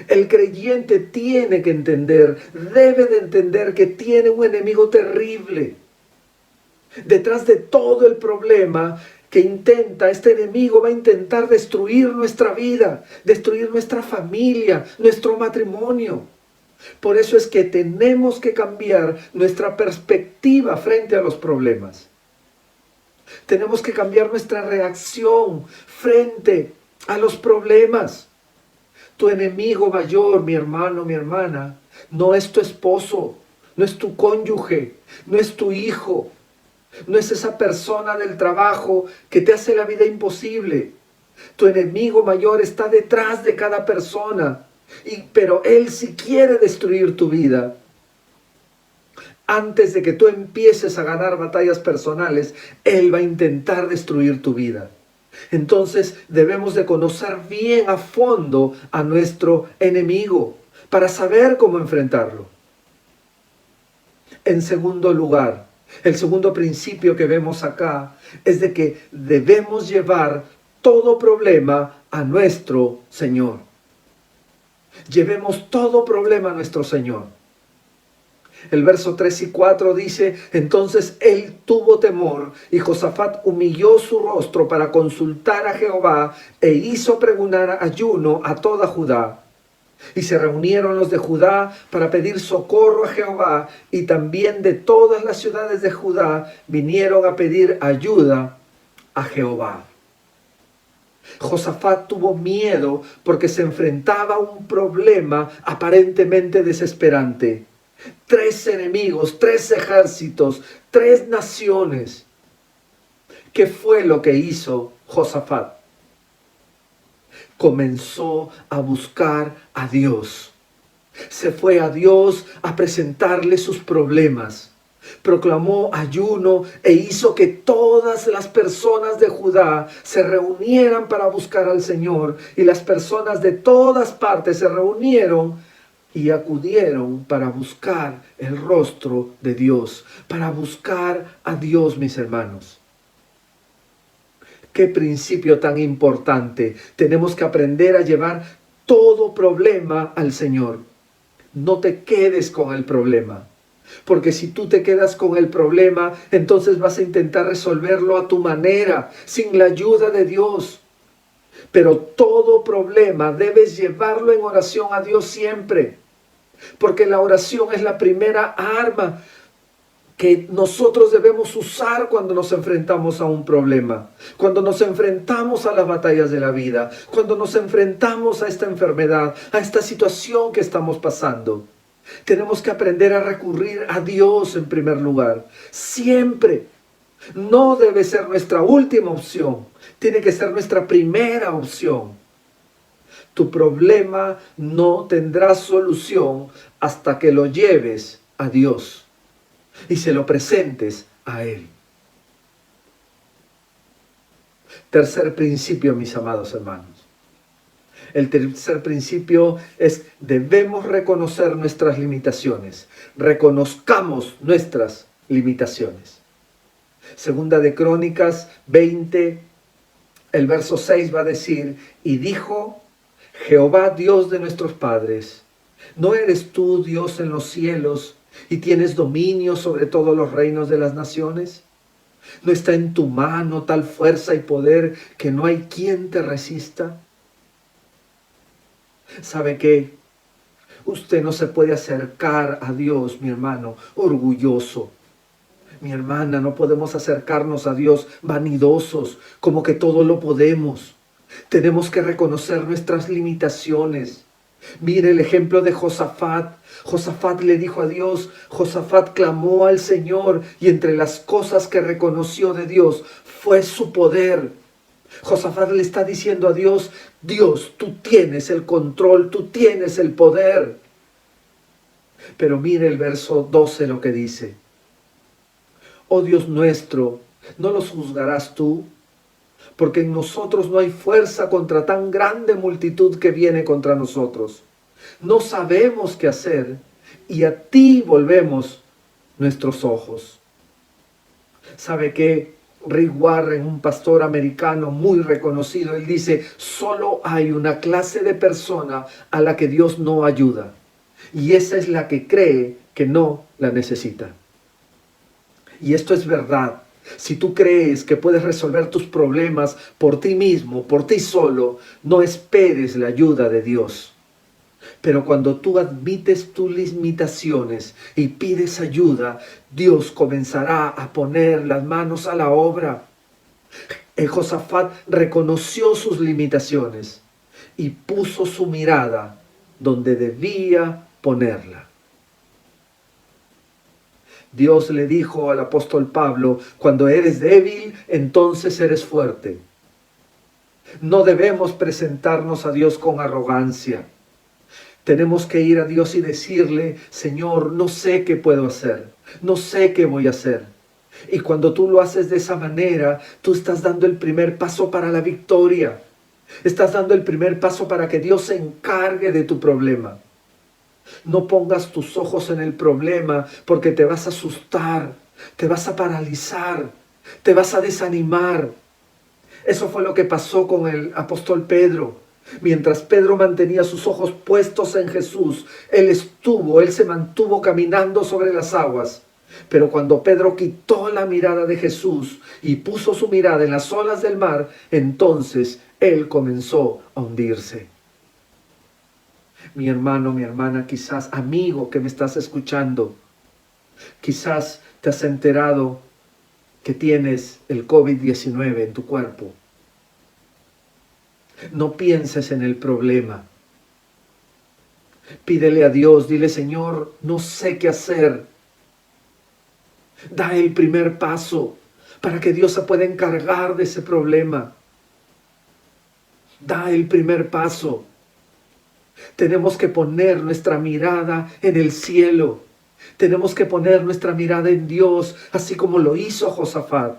El creyente tiene que entender, debe de entender que tiene un enemigo terrible. Detrás de todo el problema este enemigo va a intentar destruir nuestra vida, destruir nuestra familia, nuestro matrimonio. Por eso es que tenemos que cambiar nuestra perspectiva frente a los problemas. Tenemos que cambiar nuestra reacción frente a los problemas. Tu enemigo mayor, mi hermano, mi hermana, no es tu esposo, no es tu cónyuge, no es tu hijo. No es esa persona del trabajo que te hace la vida imposible. Tu enemigo mayor está detrás de cada persona. Pero él sí quiere destruir tu vida. Antes de que tú empieces a ganar batallas personales, él va a intentar destruir tu vida. Entonces debemos de conocer bien a fondo a nuestro enemigo para saber cómo enfrentarlo. En segundo lugar, el segundo principio que vemos acá es de que debemos llevar todo problema a nuestro Señor. Llevemos todo problema a nuestro Señor. El verso 3 y 4 dice, entonces él tuvo temor y Josafat humilló su rostro para consultar a Jehová e hizo pregonar ayuno a toda Judá. Y se reunieron los de Judá para pedir socorro a Jehová, y también de todas las ciudades de Judá vinieron a pedir ayuda a Jehová. Josafat tuvo miedo porque se enfrentaba a un problema aparentemente desesperante. 3 enemigos, 3 ejércitos, 3 naciones. ¿Qué fue lo que hizo Josafat? Comenzó a buscar a Dios. Se fue a Dios a presentarle sus problemas. proclamó ayuno e hizo que todas las personas de Judá se reunieran para buscar al Señor. Y las personas de todas partes se reunieron y acudieron para buscar el rostro de Dios, para buscar a Dios, mis hermanos. Qué principio tan importante. Tenemos que aprender a llevar todo problema al Señor. No te quedes con el problema. Porque si tú te quedas con el problema, entonces vas a intentar resolverlo a tu manera, sin la ayuda de Dios. Pero todo problema debes llevarlo en oración a Dios siempre. Porque la oración es la primera arma que nosotros debemos usar cuando nos enfrentamos a un problema, cuando nos enfrentamos a las batallas de la vida, cuando nos enfrentamos a esta enfermedad, a esta situación que estamos pasando. Tenemos que aprender a recurrir a Dios en primer lugar, siempre. No debe ser nuestra última opción, tiene que ser nuestra primera opción. Tu problema no tendrá solución hasta que lo lleves a Dios y se lo presentes a Él. Tercer principio, mis amados hermanos. El tercer principio es: debemos reconocer nuestras limitaciones. Reconozcamos nuestras limitaciones. Segunda de Crónicas 20, el verso 6 va a decir: y dijo Jehová, Dios de nuestros padres, ¿no eres tú Dios en los cielos y tienes dominio sobre todos los reinos de las naciones? ¿No está en tu mano tal fuerza y poder que no hay quien te resista? ¿Sabe qué? Usted no se puede acercar a Dios, mi hermano, orgulloso. Mi hermana, no podemos acercarnos a Dios vanidosos, como que todo lo podemos. Tenemos que reconocer nuestras limitaciones. Mire el ejemplo de Josafat. Josafat le dijo a Dios, Josafat clamó al Señor y entre las cosas que reconoció de Dios fue su poder. Josafat le está diciendo a Dios, Dios, tú tienes el control, tú tienes el poder. Pero mire el verso 12 lo que dice. Oh Dios nuestro, ¿no los juzgarás tú? Porque en nosotros no hay fuerza contra tan grande multitud que viene contra nosotros. No sabemos qué hacer y a ti volvemos nuestros ojos. ¿Sabe qué? Rick Warren, un pastor americano muy reconocido, él dice, solo hay una clase de persona a la que Dios no ayuda. Y esa es la que cree que no la necesita. Y esto es verdad. Si tú crees que puedes resolver tus problemas por ti mismo, por ti solo, no esperes la ayuda de Dios. Pero cuando tú admites tus limitaciones y pides ayuda, Dios comenzará a poner las manos a la obra. Josafat reconoció sus limitaciones y puso su mirada donde debía ponerla. Dios le dijo al apóstol Pablo, cuando eres débil, entonces eres fuerte. No debemos presentarnos a Dios con arrogancia. Tenemos que ir a Dios y decirle, Señor, no sé qué puedo hacer, no sé qué voy a hacer. Y cuando tú lo haces de esa manera, tú estás dando el primer paso para la victoria. Estás dando el primer paso para que Dios se encargue de tu problema. No pongas tus ojos en el problema porque te vas a asustar, te vas a paralizar, te vas a desanimar. Eso fue lo que pasó con el apóstol Pedro. Mientras Pedro mantenía sus ojos puestos en Jesús, él se mantuvo caminando sobre las aguas. Pero cuando Pedro quitó la mirada de Jesús y puso su mirada en las olas del mar, entonces él comenzó a hundirse. Mi hermano, mi hermana, quizás amigo que me estás escuchando, quizás te has enterado que tienes el COVID-19 en tu cuerpo. No pienses en el problema. Pídele a Dios, dile, Señor, no sé qué hacer. Da el primer paso para que Dios se pueda encargar de ese problema. Da el primer paso. Tenemos que poner nuestra mirada en el cielo. Tenemos que poner nuestra mirada en Dios, así como lo hizo Josafat.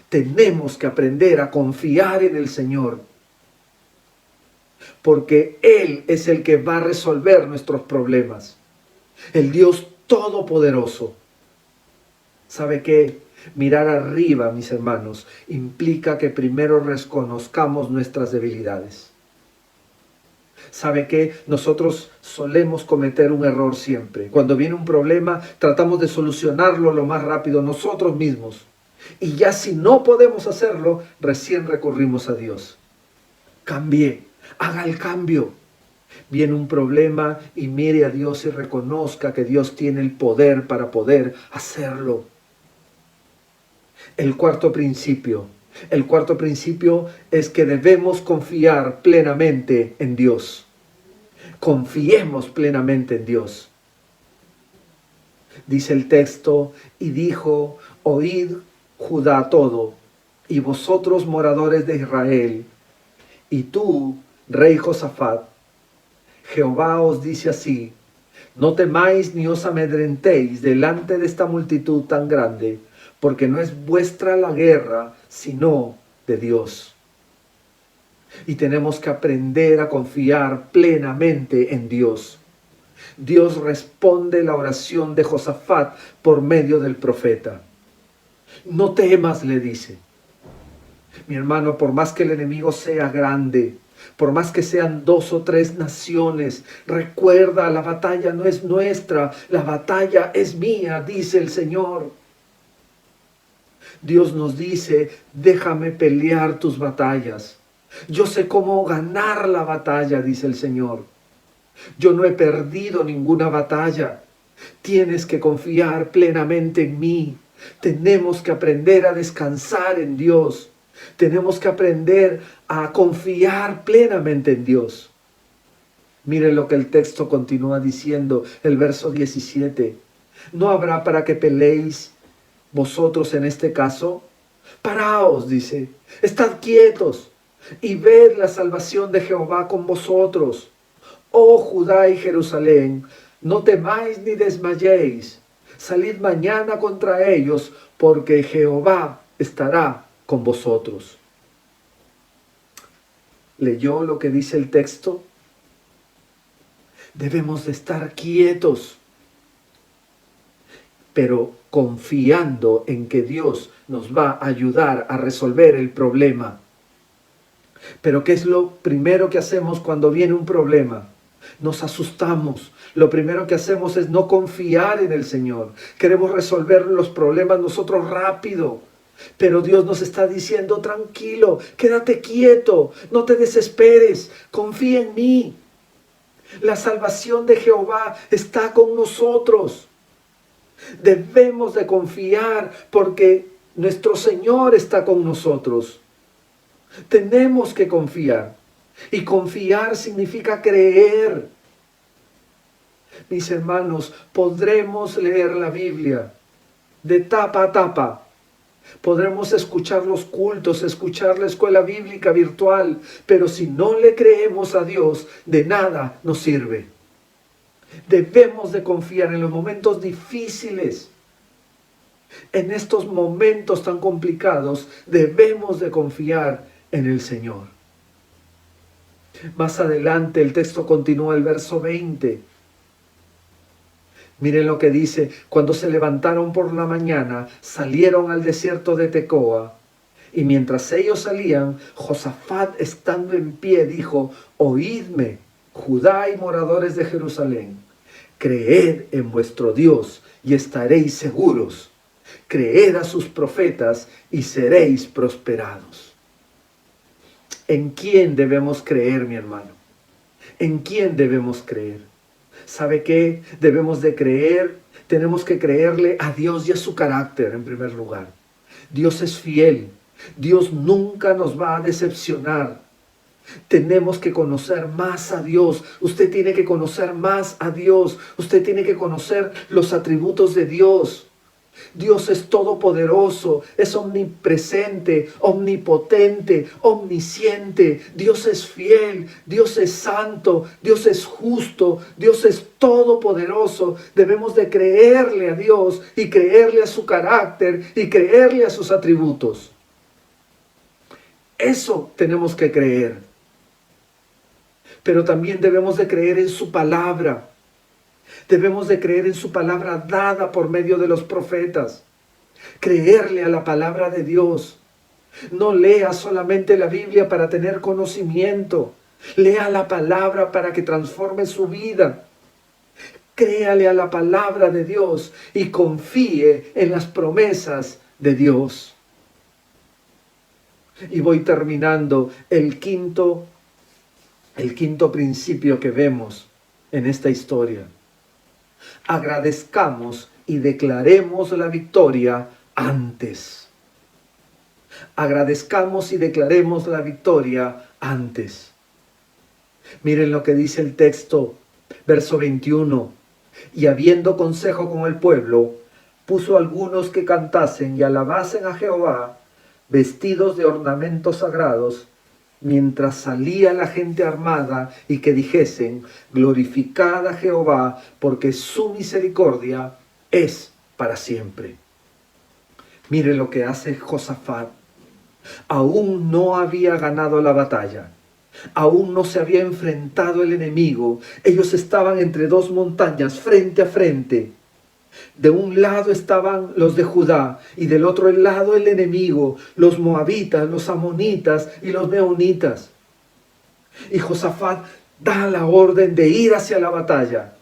Tenemos que aprender a confiar en el Señor, porque Él es el que va a resolver nuestros problemas. El Dios Todopoderoso. ¿Sabe qué? Mirar arriba, mis hermanos, implica que primero reconozcamos nuestras debilidades. ¿Sabe qué? Nosotros solemos cometer un error siempre. Cuando viene un problema, tratamos de solucionarlo lo más rápido nosotros mismos. Y ya si no podemos hacerlo, recién recurrimos a Dios. Cambie, haga el cambio. Viene un problema y mire a Dios y reconozca que Dios tiene el poder para poder hacerlo. El cuarto principio es que debemos confiar plenamente en Dios. Confiemos plenamente en Dios. Dice el texto, y dijo, oíd Judá todo, y vosotros moradores de Israel, y tú, rey Josafat, Jehová os dice así, no temáis ni os amedrentéis delante de esta multitud tan grande, porque no es vuestra la guerra, sino de Dios. Y tenemos que aprender a confiar plenamente en Dios. Dios responde la oración de Josafat por medio del profeta. No temas, le dice. Mi hermano, por más que el enemigo sea grande, por más que sean 2 o 3 naciones, recuerda, la batalla no es nuestra, la batalla es mía, dice el Señor. Dios nos dice, déjame pelear tus batallas. Yo sé cómo ganar la batalla, dice el Señor. Yo no he perdido ninguna batalla. Tienes que confiar plenamente en mí. Tenemos que aprender a descansar en Dios. Tenemos que aprender a confiar plenamente en Dios. Miren lo que el texto continúa diciendo, el verso 17. ¿No habrá para que peleéis vosotros en este caso? Paraos, dice, estad quietos y ved la salvación de Jehová con vosotros. Oh Judá y Jerusalén, no temáis ni desmayéis. Salid mañana contra ellos, porque Jehová estará con vosotros. ¿Leyó lo que dice el texto? Debemos de estar quietos, pero confiando en que Dios nos va a ayudar a resolver el problema. Pero ¿qué es lo primero que hacemos cuando viene un problema? Nos asustamos. Lo primero que hacemos es no confiar en el Señor. Queremos resolver los problemas nosotros rápido. Pero Dios nos está diciendo, tranquilo, quédate quieto, no te desesperes, confía en mí. La salvación de Jehová está con nosotros. Debemos de confiar porque nuestro Señor está con nosotros. Tenemos que confiar. Y confiar significa creer. Mis hermanos, podremos leer la Biblia de tapa a tapa. Podremos escuchar los cultos, escuchar la escuela bíblica virtual, pero si no le creemos a Dios, de nada nos sirve. Debemos de confiar en los momentos difíciles. En estos momentos tan complicados, debemos de confiar en el Señor. Más adelante el texto continúa, el verso 20. Miren lo que dice, cuando se levantaron por la mañana, salieron al desierto de Tecoa, y mientras ellos salían, Josafat, estando en pie, dijo, oídme, Judá y moradores de Jerusalén, creed en vuestro Dios y estaréis seguros, creed a sus profetas y seréis prosperados. ¿En quién debemos creer, mi hermano? ¿En quién debemos creer? ¿Sabe qué? Debemos de creer, tenemos que creerle a Dios y a su carácter en primer lugar. Dios es fiel, Dios nunca nos va a decepcionar. Tenemos que conocer más a Dios, usted tiene que conocer más a Dios, usted tiene que conocer los atributos de Dios. Dios es todopoderoso, es omnipresente, omnipotente, omnisciente. Dios es fiel, Dios es santo, Dios es justo, Dios es todopoderoso. Debemos de creerle a Dios y creerle a su carácter y creerle a sus atributos. Eso tenemos que creer. Pero también debemos de creer en su palabra. Debemos de creer en su palabra dada por medio de los profetas. Creerle a la palabra de Dios. No lea solamente la Biblia para tener conocimiento. Lea la palabra para que transforme su vida. Créale a la palabra de Dios y confíe en las promesas de Dios. Y voy terminando el quinto principio que vemos en esta historia. Agradezcamos y declaremos la victoria antes. Agradezcamos y declaremos la victoria antes. Miren lo que dice el texto, verso 21. Y habiendo consejo con el pueblo, puso algunos que cantasen y alabasen a Jehová, vestidos de ornamentos sagrados, mientras salía la gente armada, y que dijesen: glorificad a Jehová, porque su misericordia es para siempre. Mire lo que hace Josafat. Aún no había ganado la batalla. Aún no se había enfrentado el enemigo. Ellos estaban entre dos montañas, frente a frente. De un lado estaban los de Judá y del otro lado el enemigo, los moabitas, los amonitas y los meunitas. Y Josafat da la orden de ir hacia la batalla.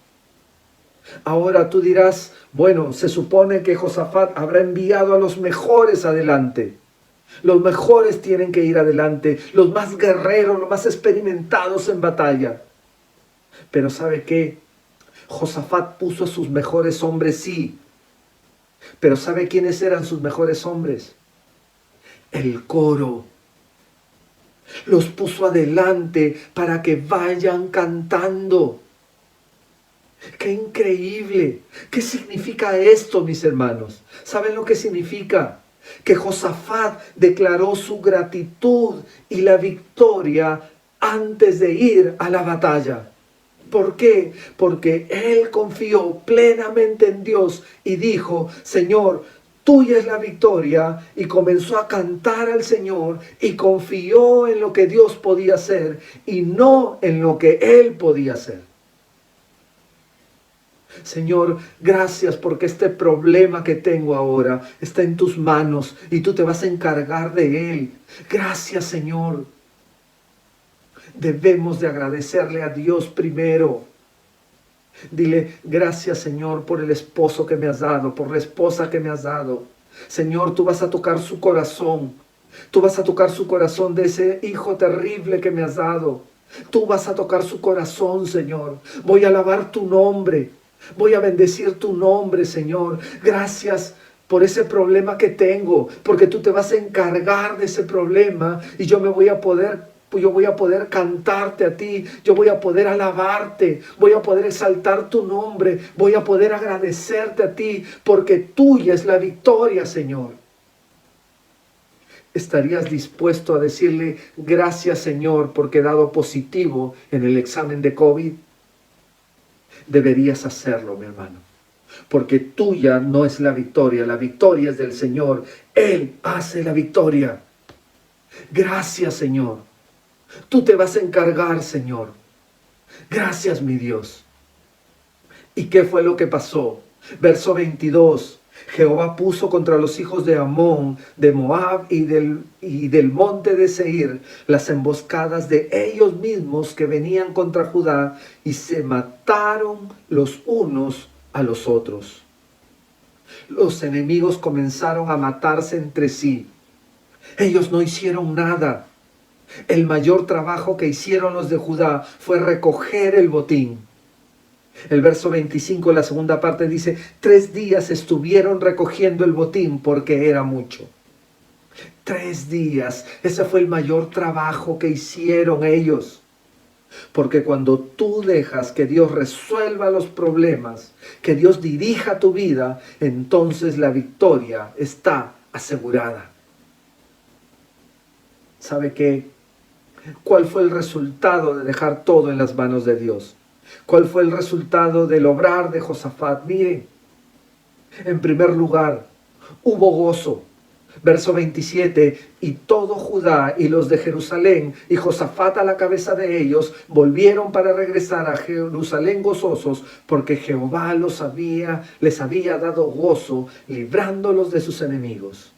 Ahora tú dirás, bueno, se supone que Josafat habrá enviado a los mejores adelante. Los mejores tienen que ir adelante, los más guerreros, los más experimentados en batalla. Pero ¿sabe qué? Josafat puso a sus mejores hombres, sí. Pero ¿sabe quiénes eran sus mejores hombres? El coro. Los puso adelante para que vayan cantando. ¡Qué increíble! ¿Qué significa esto, mis hermanos? ¿Saben lo que significa? Que Josafat declaró su gratitud y la victoria antes de ir a la batalla. ¿Por qué? Porque él confió plenamente en Dios y dijo: Señor, tuya es la victoria, y comenzó a cantar al Señor y confió en lo que Dios podía hacer y no en lo que él podía hacer. Señor, gracias porque este problema que tengo ahora está en tus manos y tú te vas a encargar de él. Gracias, Señor. Debemos de agradecerle a Dios primero. Dile: gracias, Señor, por el esposo que me has dado, por la esposa que me has dado. Señor, tú vas a tocar su corazón. Tú vas a tocar su corazón de ese hijo terrible que me has dado. Tú vas a tocar su corazón, Señor. Voy a alabar tu nombre. Voy a bendecir tu nombre, Señor. Gracias por ese problema que tengo, porque tú te vas a encargar de ese problema y yo voy a poder cantarte a ti, yo voy a poder alabarte, voy a poder exaltar tu nombre, voy a poder agradecerte a ti, porque tuya es la victoria, Señor. ¿Estarías dispuesto a decirle: gracias, Señor, porque he dado positivo en el examen de COVID? Deberías hacerlo, mi hermano, porque tuya no es la victoria es del Señor. Él hace la victoria. Gracias, Señor. Tú te vas a encargar, Señor. Gracias, mi Dios. ¿Y qué fue lo que pasó? Verso 22. Jehová puso contra los hijos de Amón, de Moab y del monte de Seir las emboscadas de ellos mismos que venían contra Judá, y se mataron los unos a los otros. Los enemigos comenzaron a matarse entre sí. Ellos no hicieron nada. El mayor trabajo que hicieron los de Judá fue recoger el botín. El verso 25, la segunda parte dice: 3 días estuvieron recogiendo el botín porque era mucho. 3 días, ese fue el mayor trabajo que hicieron ellos. Porque cuando tú dejas que Dios resuelva los problemas, que Dios dirija tu vida, entonces la victoria está asegurada. ¿Sabe qué? ¿Cuál fue el resultado de dejar todo en las manos de Dios? ¿Cuál fue el resultado del obrar de Josafat? Miren, en primer lugar, hubo gozo. Verso 27, y todo Judá y los de Jerusalén y Josafat a la cabeza de ellos volvieron para regresar a Jerusalén gozosos, porque Jehová les había dado gozo, librándolos de sus enemigos.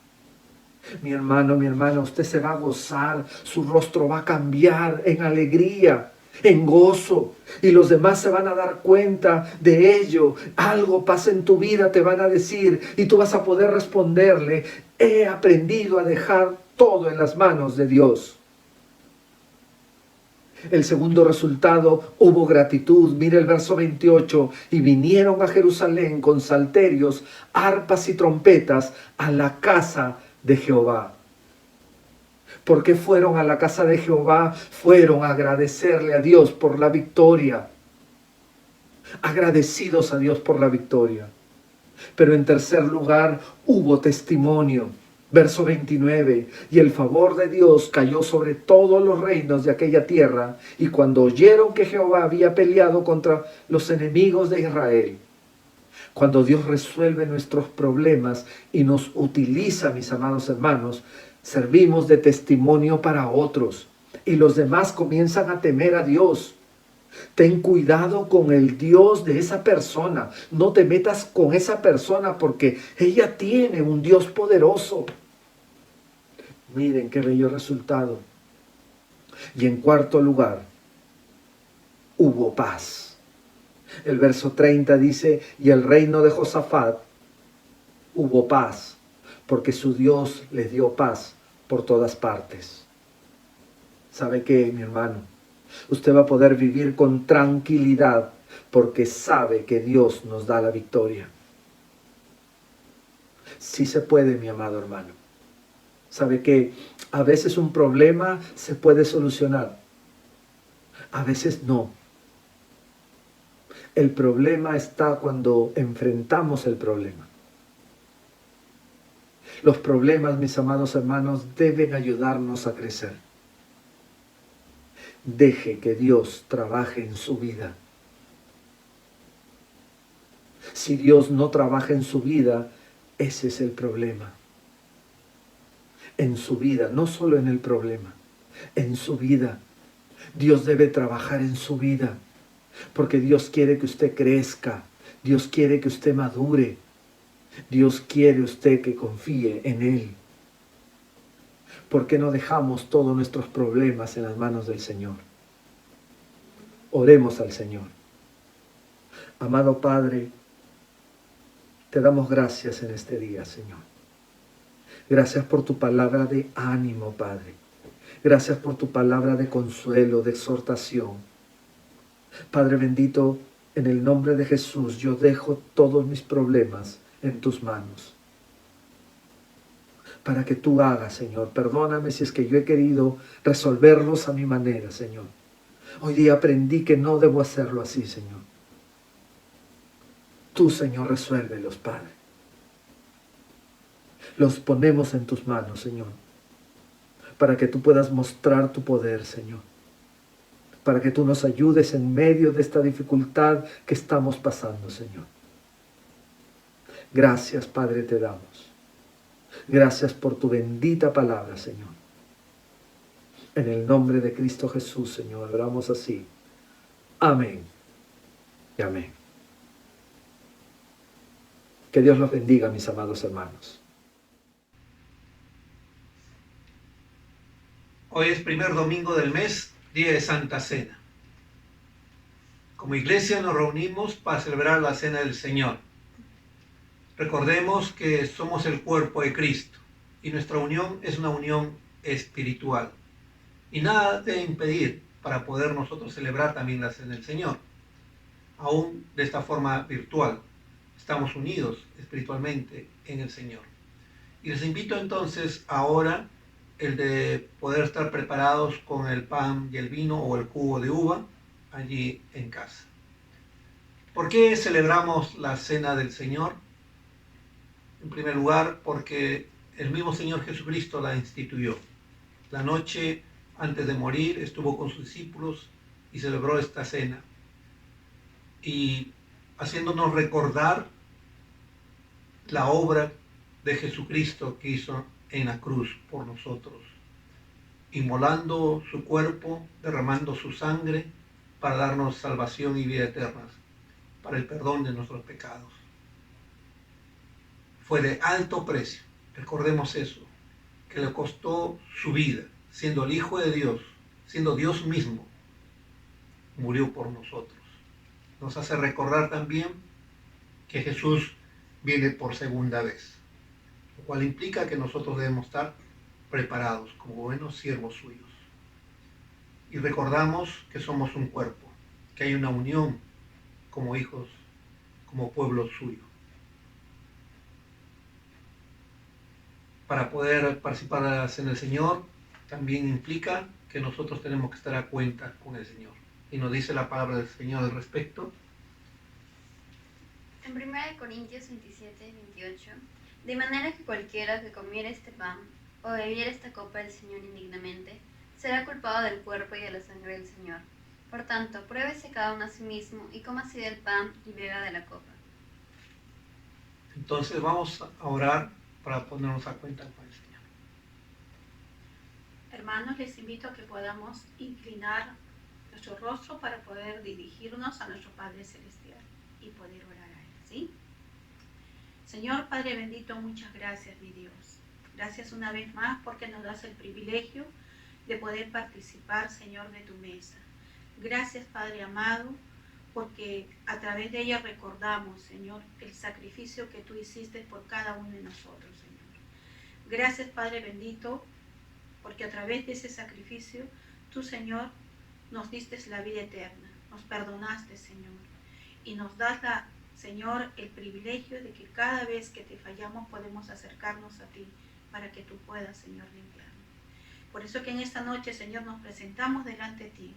Mi hermano, mi hermana, usted se va a gozar, su rostro va a cambiar en alegría, en gozo, y los demás se van a dar cuenta de ello. Algo pasa en tu vida, te van a decir, y tú vas a poder responderle: he aprendido a dejar todo en las manos de Dios. El segundo resultado, hubo gratitud. Mire el verso 28, y vinieron a Jerusalén con salterios, arpas y trompetas a la casa de Jehová. ¿Por qué fueron a la casa de Jehová? Fueron a agradecerle a Dios por la victoria. Agradecidos a Dios por la victoria. Pero en tercer lugar, hubo testimonio. Verso 29, y el favor de Dios cayó sobre todos los reinos de aquella tierra, y cuando oyeron que Jehová había peleado contra los enemigos de Israel. Cuando Dios resuelve nuestros problemas y nos utiliza, mis amados hermanos, servimos de testimonio para otros, y los demás comienzan a temer a Dios. Ten cuidado con el Dios de esa persona. No te metas con esa persona porque ella tiene un Dios poderoso. Miren qué bello resultado. Y en cuarto lugar, hubo paz. El verso 30 dice, y el reino de Josafat hubo paz, porque su Dios les dio paz por todas partes. ¿Sabe qué, mi hermano? Usted va a poder vivir con tranquilidad porque sabe que Dios nos da la victoria. Sí se puede, mi amado hermano. ¿Sabe que a veces un problema se puede solucionar? A veces no. El problema está cuando enfrentamos el problema. Los problemas, mis amados hermanos, deben ayudarnos a crecer. Deje que Dios trabaje en su vida. Si Dios no trabaja en su vida, ese es el problema. En su vida, no solo en el problema, en su vida. Dios debe trabajar en su vida, porque Dios quiere que usted crezca, Dios quiere que usted madure, Dios quiere usted que confíe en Él. ¿Por qué no dejamos todos nuestros problemas en las manos del Señor? Oremos al Señor. Amado Padre, te damos gracias en este día, Señor. Gracias por tu palabra de ánimo, Padre. Gracias por tu palabra de consuelo, de exhortación. Padre bendito, en el nombre de Jesús, yo dejo todos mis problemas en tus manos. Para que tú hagas, Señor. Perdóname si es que yo he querido resolverlos a mi manera, Señor. Hoy día aprendí que no debo hacerlo así, Señor. Tú, Señor, resuélvelos, Padre. Los ponemos en tus manos, Señor. Para que tú puedas mostrar tu poder, Señor. Para que tú nos ayudes en medio de esta dificultad que estamos pasando, Señor. Gracias, Padre, te damos. Gracias por tu bendita palabra, Señor. En el nombre de Cristo Jesús, Señor, oramos así. Amén y amén. Que Dios los bendiga, mis amados hermanos. Hoy es primer domingo del mes, día de Santa Cena. Como iglesia nos reunimos para celebrar la Cena del Señor. Recordemos que somos el cuerpo de Cristo y nuestra unión es una unión espiritual. Y nada debe impedir para poder nosotros celebrar también la Cena del Señor. Aún de esta forma virtual. Estamos unidos espiritualmente en el Señor. Y les invito entonces ahora el de poder estar preparados con el pan y el vino o el jugo de uva allí en casa. ¿Por qué celebramos la Cena del Señor? En primer lugar, porque el mismo Señor Jesucristo la instituyó. La noche antes de morir estuvo con sus discípulos y celebró esta cena, y haciéndonos recordar la obra de Jesucristo que hizo en la cruz por nosotros, inmolando su cuerpo, derramando su sangre para darnos salvación y vida eterna, para el perdón de nuestros pecados. Fue de alto precio, recordemos eso, que le costó su vida, siendo el Hijo de Dios, siendo Dios mismo, murió por nosotros. Nos hace recordar también que Jesús viene por segunda vez, lo cual implica que nosotros debemos estar preparados como buenos siervos suyos. Y recordamos que somos un cuerpo, que hay una unión como hijos, como pueblo suyo. Para poder participar en la Cena del Señor también implica que nosotros tenemos que estar a cuenta con el Señor. Y nos dice la palabra del Señor al respecto. En 1 Corintios 27, 28, de manera que cualquiera que comiera este pan o bebiera esta copa del Señor indignamente, será culpado del cuerpo y de la sangre del Señor. Por tanto, pruébese cada uno a sí mismo y coma así del pan y beba de la copa. Entonces vamos a orar para ponernos a cuenta con el Señor. Hermanos, les invito a que podamos inclinar nuestro rostro para poder dirigirnos a nuestro Padre Celestial y poder orar a Él, ¿sí? Señor Padre bendito, muchas gracias, mi Dios. Gracias una vez más porque nos das el privilegio de poder participar, Señor, de tu mesa. Gracias, Padre amado, porque a través de ella recordamos, Señor, el sacrificio que tú hiciste por cada uno de nosotros, Señor. Gracias, Padre bendito, porque a través de ese sacrificio, tú, Señor, nos diste la vida eterna, nos perdonaste, Señor, y nos das, Señor, el privilegio de que cada vez que te fallamos podemos acercarnos a ti para que tú puedas, Señor, limpiarnos. Por eso que en esta noche, Señor, nos presentamos delante de ti,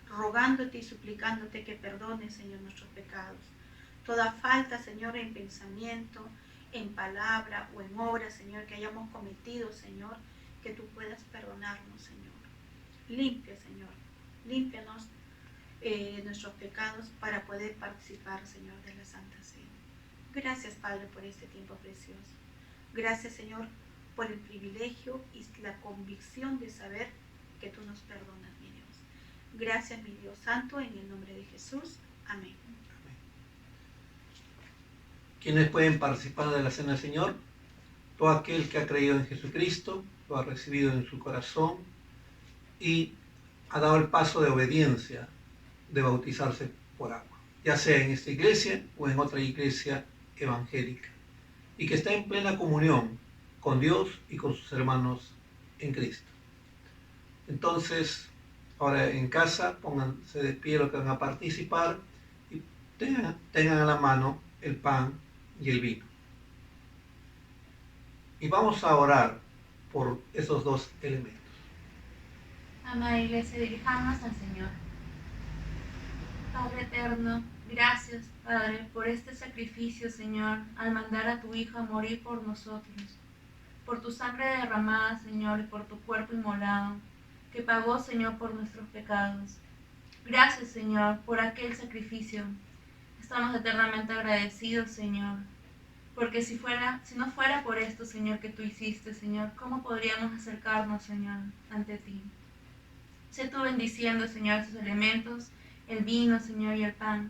rogándote y suplicándote que perdones, Señor, nuestros pecados. Toda falta, Señor, en pensamiento, en palabra o en obra, Señor, que hayamos cometido, Señor, que tú puedas perdonarnos, Señor. Limpia, Señor, límpianos nuestros pecados para poder participar, Señor, de la Santa Cena. Gracias, Padre, por este tiempo precioso. Gracias, Señor, por el privilegio y la convicción de saber que tú nos perdonas, mi Dios. Gracias, mi Dios Santo, en el nombre de Jesús. Amén. ¿Quiénes pueden participar de la Cena del Señor? Todo aquel que ha creído en Jesucristo, lo ha recibido en su corazón y ha dado el paso de obediencia de bautizarse por agua, ya sea en esta iglesia o en otra iglesia evangélica, y que está en plena comunión con Dios y con sus hermanos en Cristo. Entonces, ahora en casa, pónganse de pie los que van a participar y tengan a la mano el pan y el vino. Y vamos a orar por esos dos elementos. Amada Iglesia, dirijamos al Señor. Padre eterno, gracias, Padre, por este sacrificio, Señor, al mandar a tu Hijo a morir por nosotros, por tu sangre derramada, Señor, y por tu cuerpo inmolado, que pagó, Señor, por nuestros pecados. Gracias, Señor, por aquel sacrificio. Estamos eternamente agradecidos, Señor, porque si no fuera por esto, Señor, que tú hiciste, Señor, ¿cómo podríamos acercarnos, Señor, ante ti? Sé tú bendiciendo, Señor, esos elementos, el vino, Señor, y el pan.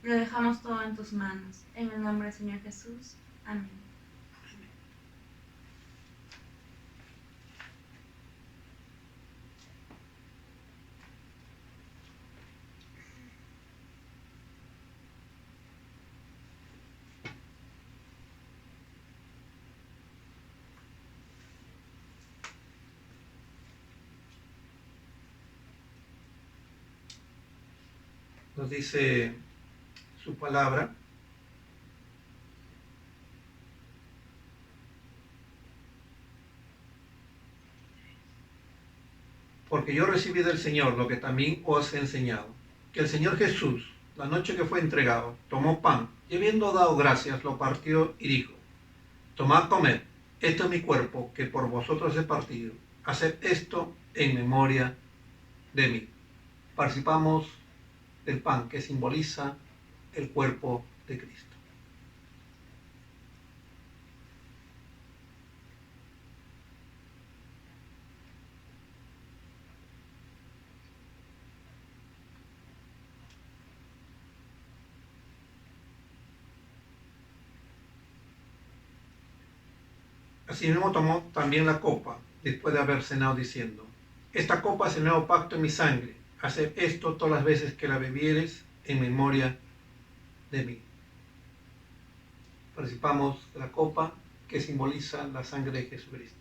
Lo dejamos todo en tus manos. En el nombre del Señor Jesús. Amén. Nos dice su palabra. porque yo recibí del Señor lo que también os he enseñado, que el Señor Jesús, la noche que fue entregado, tomó pan y habiendo dado gracias, lo partió y dijo: tomad, comed, este es mi cuerpo que por vosotros he partido, haced esto en memoria de mí. Participamos del pan que simboliza el cuerpo de Cristo. Asimismo tomó también la copa, después de haber cenado, diciendo: esta copa es el nuevo pacto en mi sangre. Haced esto todas las veces que la bebiereis en memoria de mí. Participamos de la copa que simboliza la sangre de Jesucristo.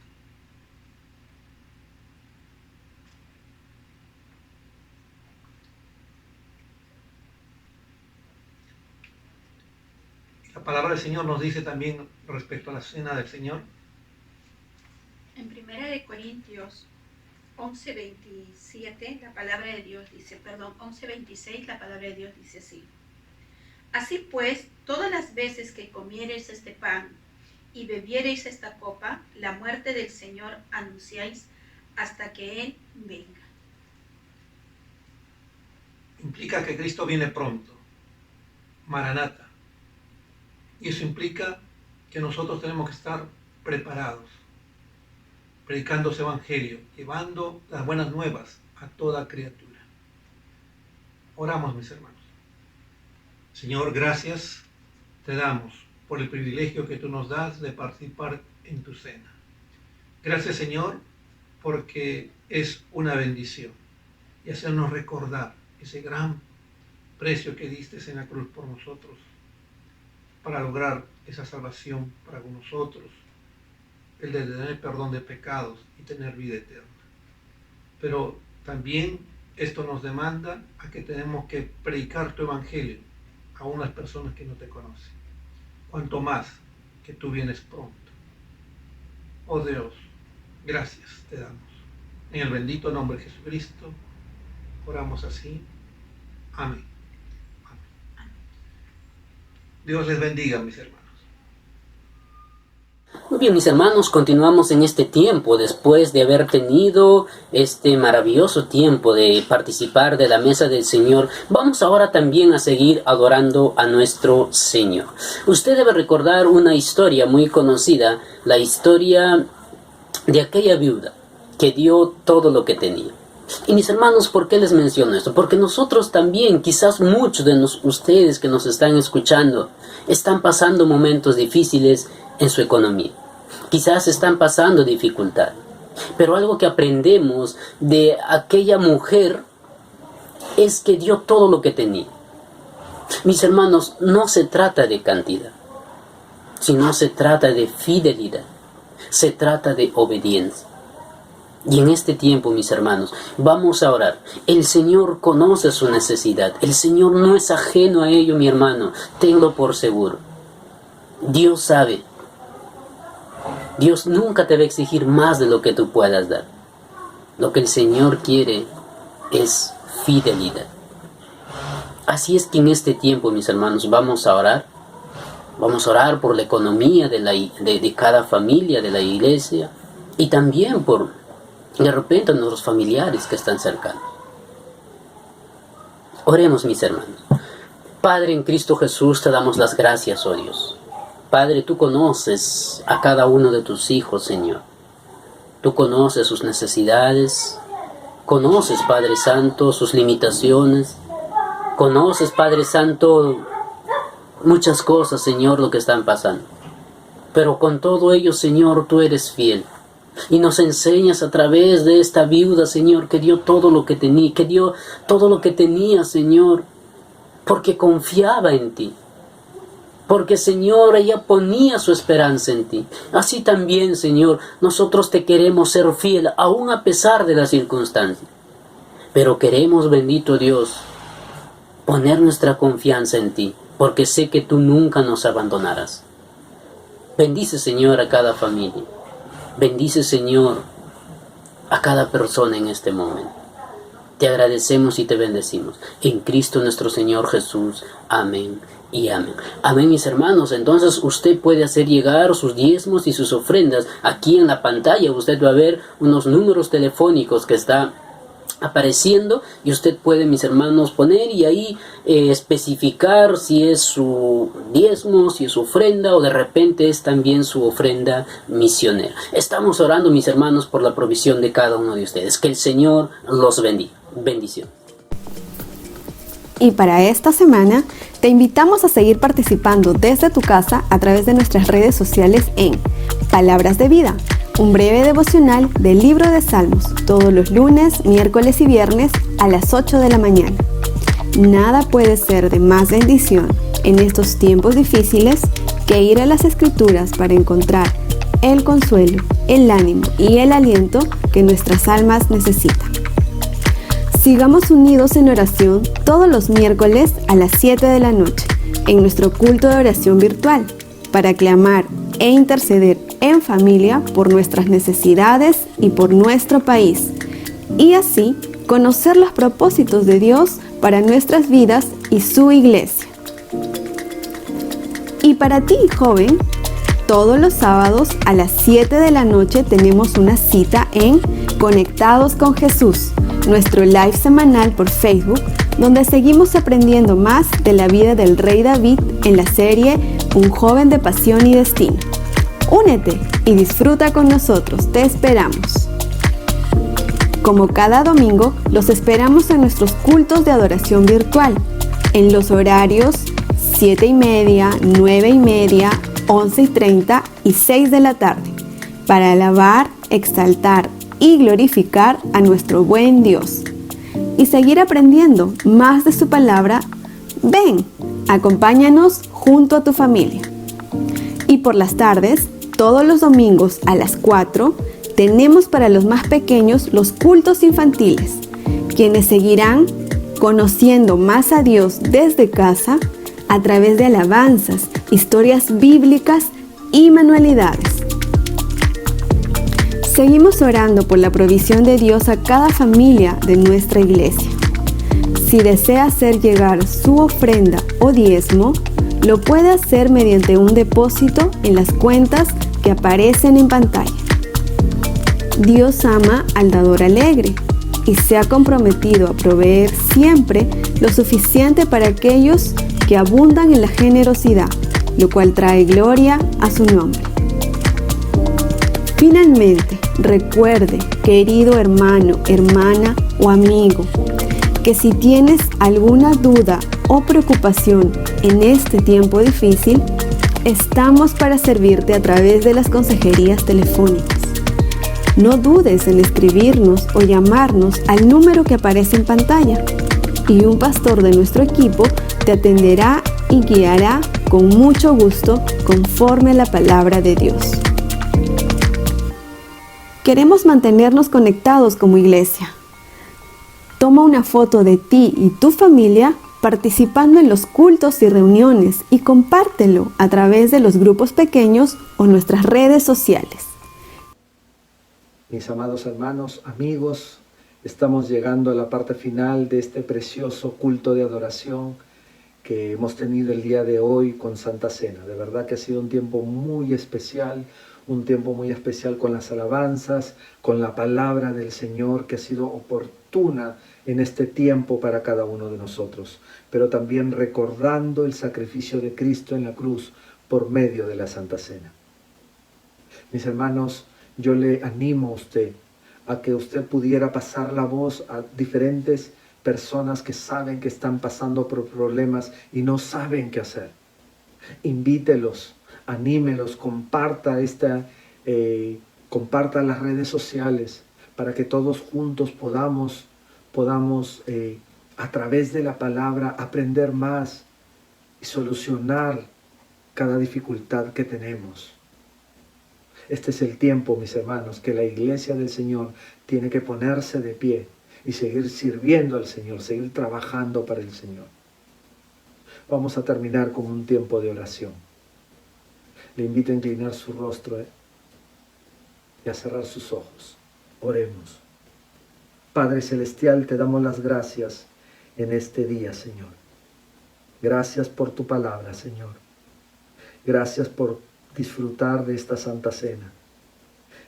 La palabra del Señor nos dice también respecto a la cena del Señor. En 1 Corintios 11:27, la palabra de Dios dice, 11:26, la palabra de Dios dice así: así pues, todas las veces que comiereis este pan y bebiereis esta copa, la muerte del Señor anunciáis hasta que Él venga. Implica que Cristo viene pronto, Maranata. Y eso implica que nosotros tenemos que estar preparados, predicando ese evangelio, llevando las buenas nuevas a toda criatura. Oramos, mis hermanos. Señor, gracias te damos por el privilegio que tú nos das de participar en tu cena. Gracias, Señor, porque es una bendición y hacernos recordar ese gran precio que diste en la cruz por nosotros para lograr esa salvación para nosotros, el de tener perdón de pecados y tener vida eterna. Pero también esto nos demanda a que tenemos que predicar tu evangelio a unas personas que no te conocen, cuanto más que tú vienes pronto. Oh Dios, gracias te damos. En el bendito nombre de Jesucristo oramos así. Amén. Amén. Dios les bendiga, mis hermanos. Muy bien, mis hermanos, continuamos en este tiempo, después de haber tenido este maravilloso tiempo de participar de la mesa del Señor. Vamos ahora también a seguir adorando a nuestro Señor. Usted debe recordar una historia muy conocida, la historia de aquella viuda que dio todo lo que tenía. Y mis hermanos, ¿por qué les menciono esto? Porque nosotros también, quizás muchos de ustedes que nos están escuchando, están pasando momentos difíciles en su economía. Quizás están pasando dificultad. Pero algo que aprendemos de aquella mujer es que dio todo lo que tenía. Mis hermanos, no se trata de cantidad, sino se trata de fidelidad. Se trata de obediencia. Y en este tiempo, mis hermanos, vamos a orar. El Señor conoce su necesidad. El Señor no es ajeno a ello, mi hermano. Tenlo por seguro. Dios sabe. Dios nunca te va a exigir más de lo que tú puedas dar. Lo que el Señor quiere es fidelidad. Así es que en este tiempo, mis hermanos, vamos a orar. Vamos a orar por la economía de cada familia de la iglesia. Y también por, de repente, nuestros familiares que están cercanos. Oremos, mis hermanos. Padre, en Cristo Jesús te damos las gracias, oh Dios. Padre, tú conoces a cada uno de tus hijos, Señor. Tú conoces sus necesidades. Conoces, Padre Santo, sus limitaciones. Conoces, Padre Santo, muchas cosas, Señor, lo que están pasando. Pero con todo ello, Señor, tú eres fiel. Y nos enseñas a través de esta viuda, Señor, que dio todo lo que tenía, Señor, porque confiaba en ti. Porque, Señor, ella ponía su esperanza en ti. Así también, Señor, nosotros te queremos ser fiel, aún a pesar de las circunstancias. Pero queremos, bendito Dios, poner nuestra confianza en ti, porque sé que tú nunca nos abandonarás. Bendice, Señor, a cada familia. Bendice, Señor, a cada persona en este momento. Te agradecemos y te bendecimos. En Cristo nuestro Señor Jesús. Amén y amén. Amén, mis hermanos. Entonces usted puede hacer llegar sus diezmos y sus ofrendas. Aquí en la pantalla usted va a ver unos números telefónicos que está apareciendo y usted puede, mis hermanos, poner y ahí especificar si es su diezmo, si es su ofrenda o de repente es también su ofrenda misionera. Estamos orando, mis hermanos, por la provisión de cada uno de ustedes. Que el Señor los bendiga. Bendición. Y para esta semana te invitamos a seguir participando desde tu casa a través de nuestras redes sociales en Palabras de Vida, un breve devocional del libro de Salmos, todos los lunes, miércoles y viernes a las 8 de la mañana. Nada puede ser de más bendición en estos tiempos difíciles que ir a las Escrituras para encontrar el consuelo, el ánimo y el aliento que nuestras almas necesitan. Sigamos unidos en oración todos los miércoles a las 7 de la noche en nuestro culto de oración virtual para clamar e interceder en familia por nuestras necesidades y por nuestro país, y así conocer los propósitos de Dios para nuestras vidas y su iglesia. Y para ti, joven, todos los sábados a las 7 de la noche tenemos una cita en Conectados con Jesús, nuestro live semanal por Facebook, donde seguimos aprendiendo más de la vida del rey David en la serie Un joven de pasión y destino. Únete y disfruta con nosotros, te esperamos. Como cada domingo, los esperamos en nuestros cultos de adoración virtual, en los horarios 7:30, 9:30, 11:30 y 6 de la tarde, para alabar, exaltar y glorificar a nuestro buen Dios. Y seguir aprendiendo más de su palabra. Ven, acompáñanos junto a tu familia. Y por las tardes, todos los domingos a las 4, tenemos para los más pequeños los cultos infantiles, quienes seguirán conociendo más a Dios desde casa a través de alabanzas, historias bíblicas y manualidades. Seguimos orando por la provisión de Dios a cada familia de nuestra iglesia. Si desea hacer llegar su ofrenda o diezmo, lo puede hacer mediante un depósito en las cuentas que aparecen en pantalla. Dios ama al dador alegre y se ha comprometido a proveer siempre lo suficiente para aquellos que abundan en la generosidad, lo cual trae gloria a su nombre. Finalmente, recuerde, querido hermano, hermana o amigo, que si tienes alguna duda o preocupación en este tiempo difícil, estamos para servirte a través de las consejerías telefónicas. No dudes en escribirnos o llamarnos al número que aparece en pantalla y un pastor de nuestro equipo te atenderá y guiará con mucho gusto conforme a la palabra de Dios. Queremos mantenernos conectados como iglesia. Toma una foto de ti y tu familia participando en los cultos y reuniones y compártelo a través de los grupos pequeños o nuestras redes sociales. Mis amados hermanos, amigos, estamos llegando a la parte final de este precioso culto de adoración que hemos tenido el día de hoy con Santa Cena. De verdad que ha sido un tiempo muy especial con las alabanzas, con la palabra del Señor que ha sido oportuna en este tiempo para cada uno de nosotros, pero también recordando el sacrificio de Cristo en la cruz por medio de la Santa Cena. Mis hermanos, yo le animo a usted a que usted pudiera pasar la voz a diferentes personas que saben que están pasando por problemas y no saben qué hacer. Invítelos, anímelos, comparta las redes sociales para que todos juntos podamos a través de la palabra aprender más y solucionar cada dificultad que tenemos. Este es el tiempo, mis hermanos, que la iglesia del Señor tiene que ponerse de pie y seguir sirviendo al Señor, seguir trabajando para el Señor. Vamos a terminar con un tiempo de oración. Le invito a inclinar su rostro y a cerrar sus ojos. Oremos. Padre Celestial, te damos las gracias en este día, Señor. Gracias por tu palabra, Señor. Gracias por disfrutar de esta Santa Cena.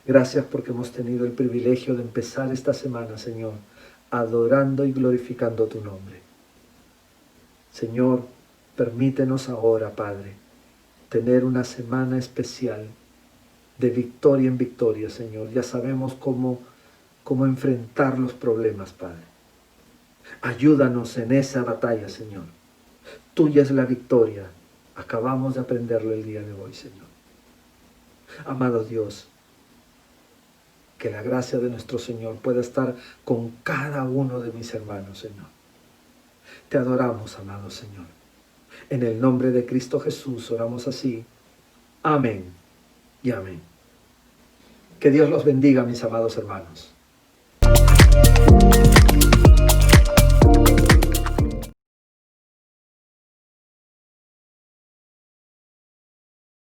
Gracias porque hemos tenido el privilegio de empezar esta semana, Señor, adorando y glorificando tu nombre. Señor, permítenos ahora, Padre, tener una semana especial de victoria en victoria, Señor. Ya sabemos cómo enfrentar los problemas, Padre. Ayúdanos en esa batalla, Señor. Tuya es la victoria. Acabamos de aprenderlo el día de hoy, Señor. Amado Dios, que la gracia de nuestro Señor pueda estar con cada uno de mis hermanos, Señor. Te adoramos, amado Señor. En el nombre de Cristo Jesús oramos así. Amén y amén. Que Dios los bendiga, mis amados hermanos.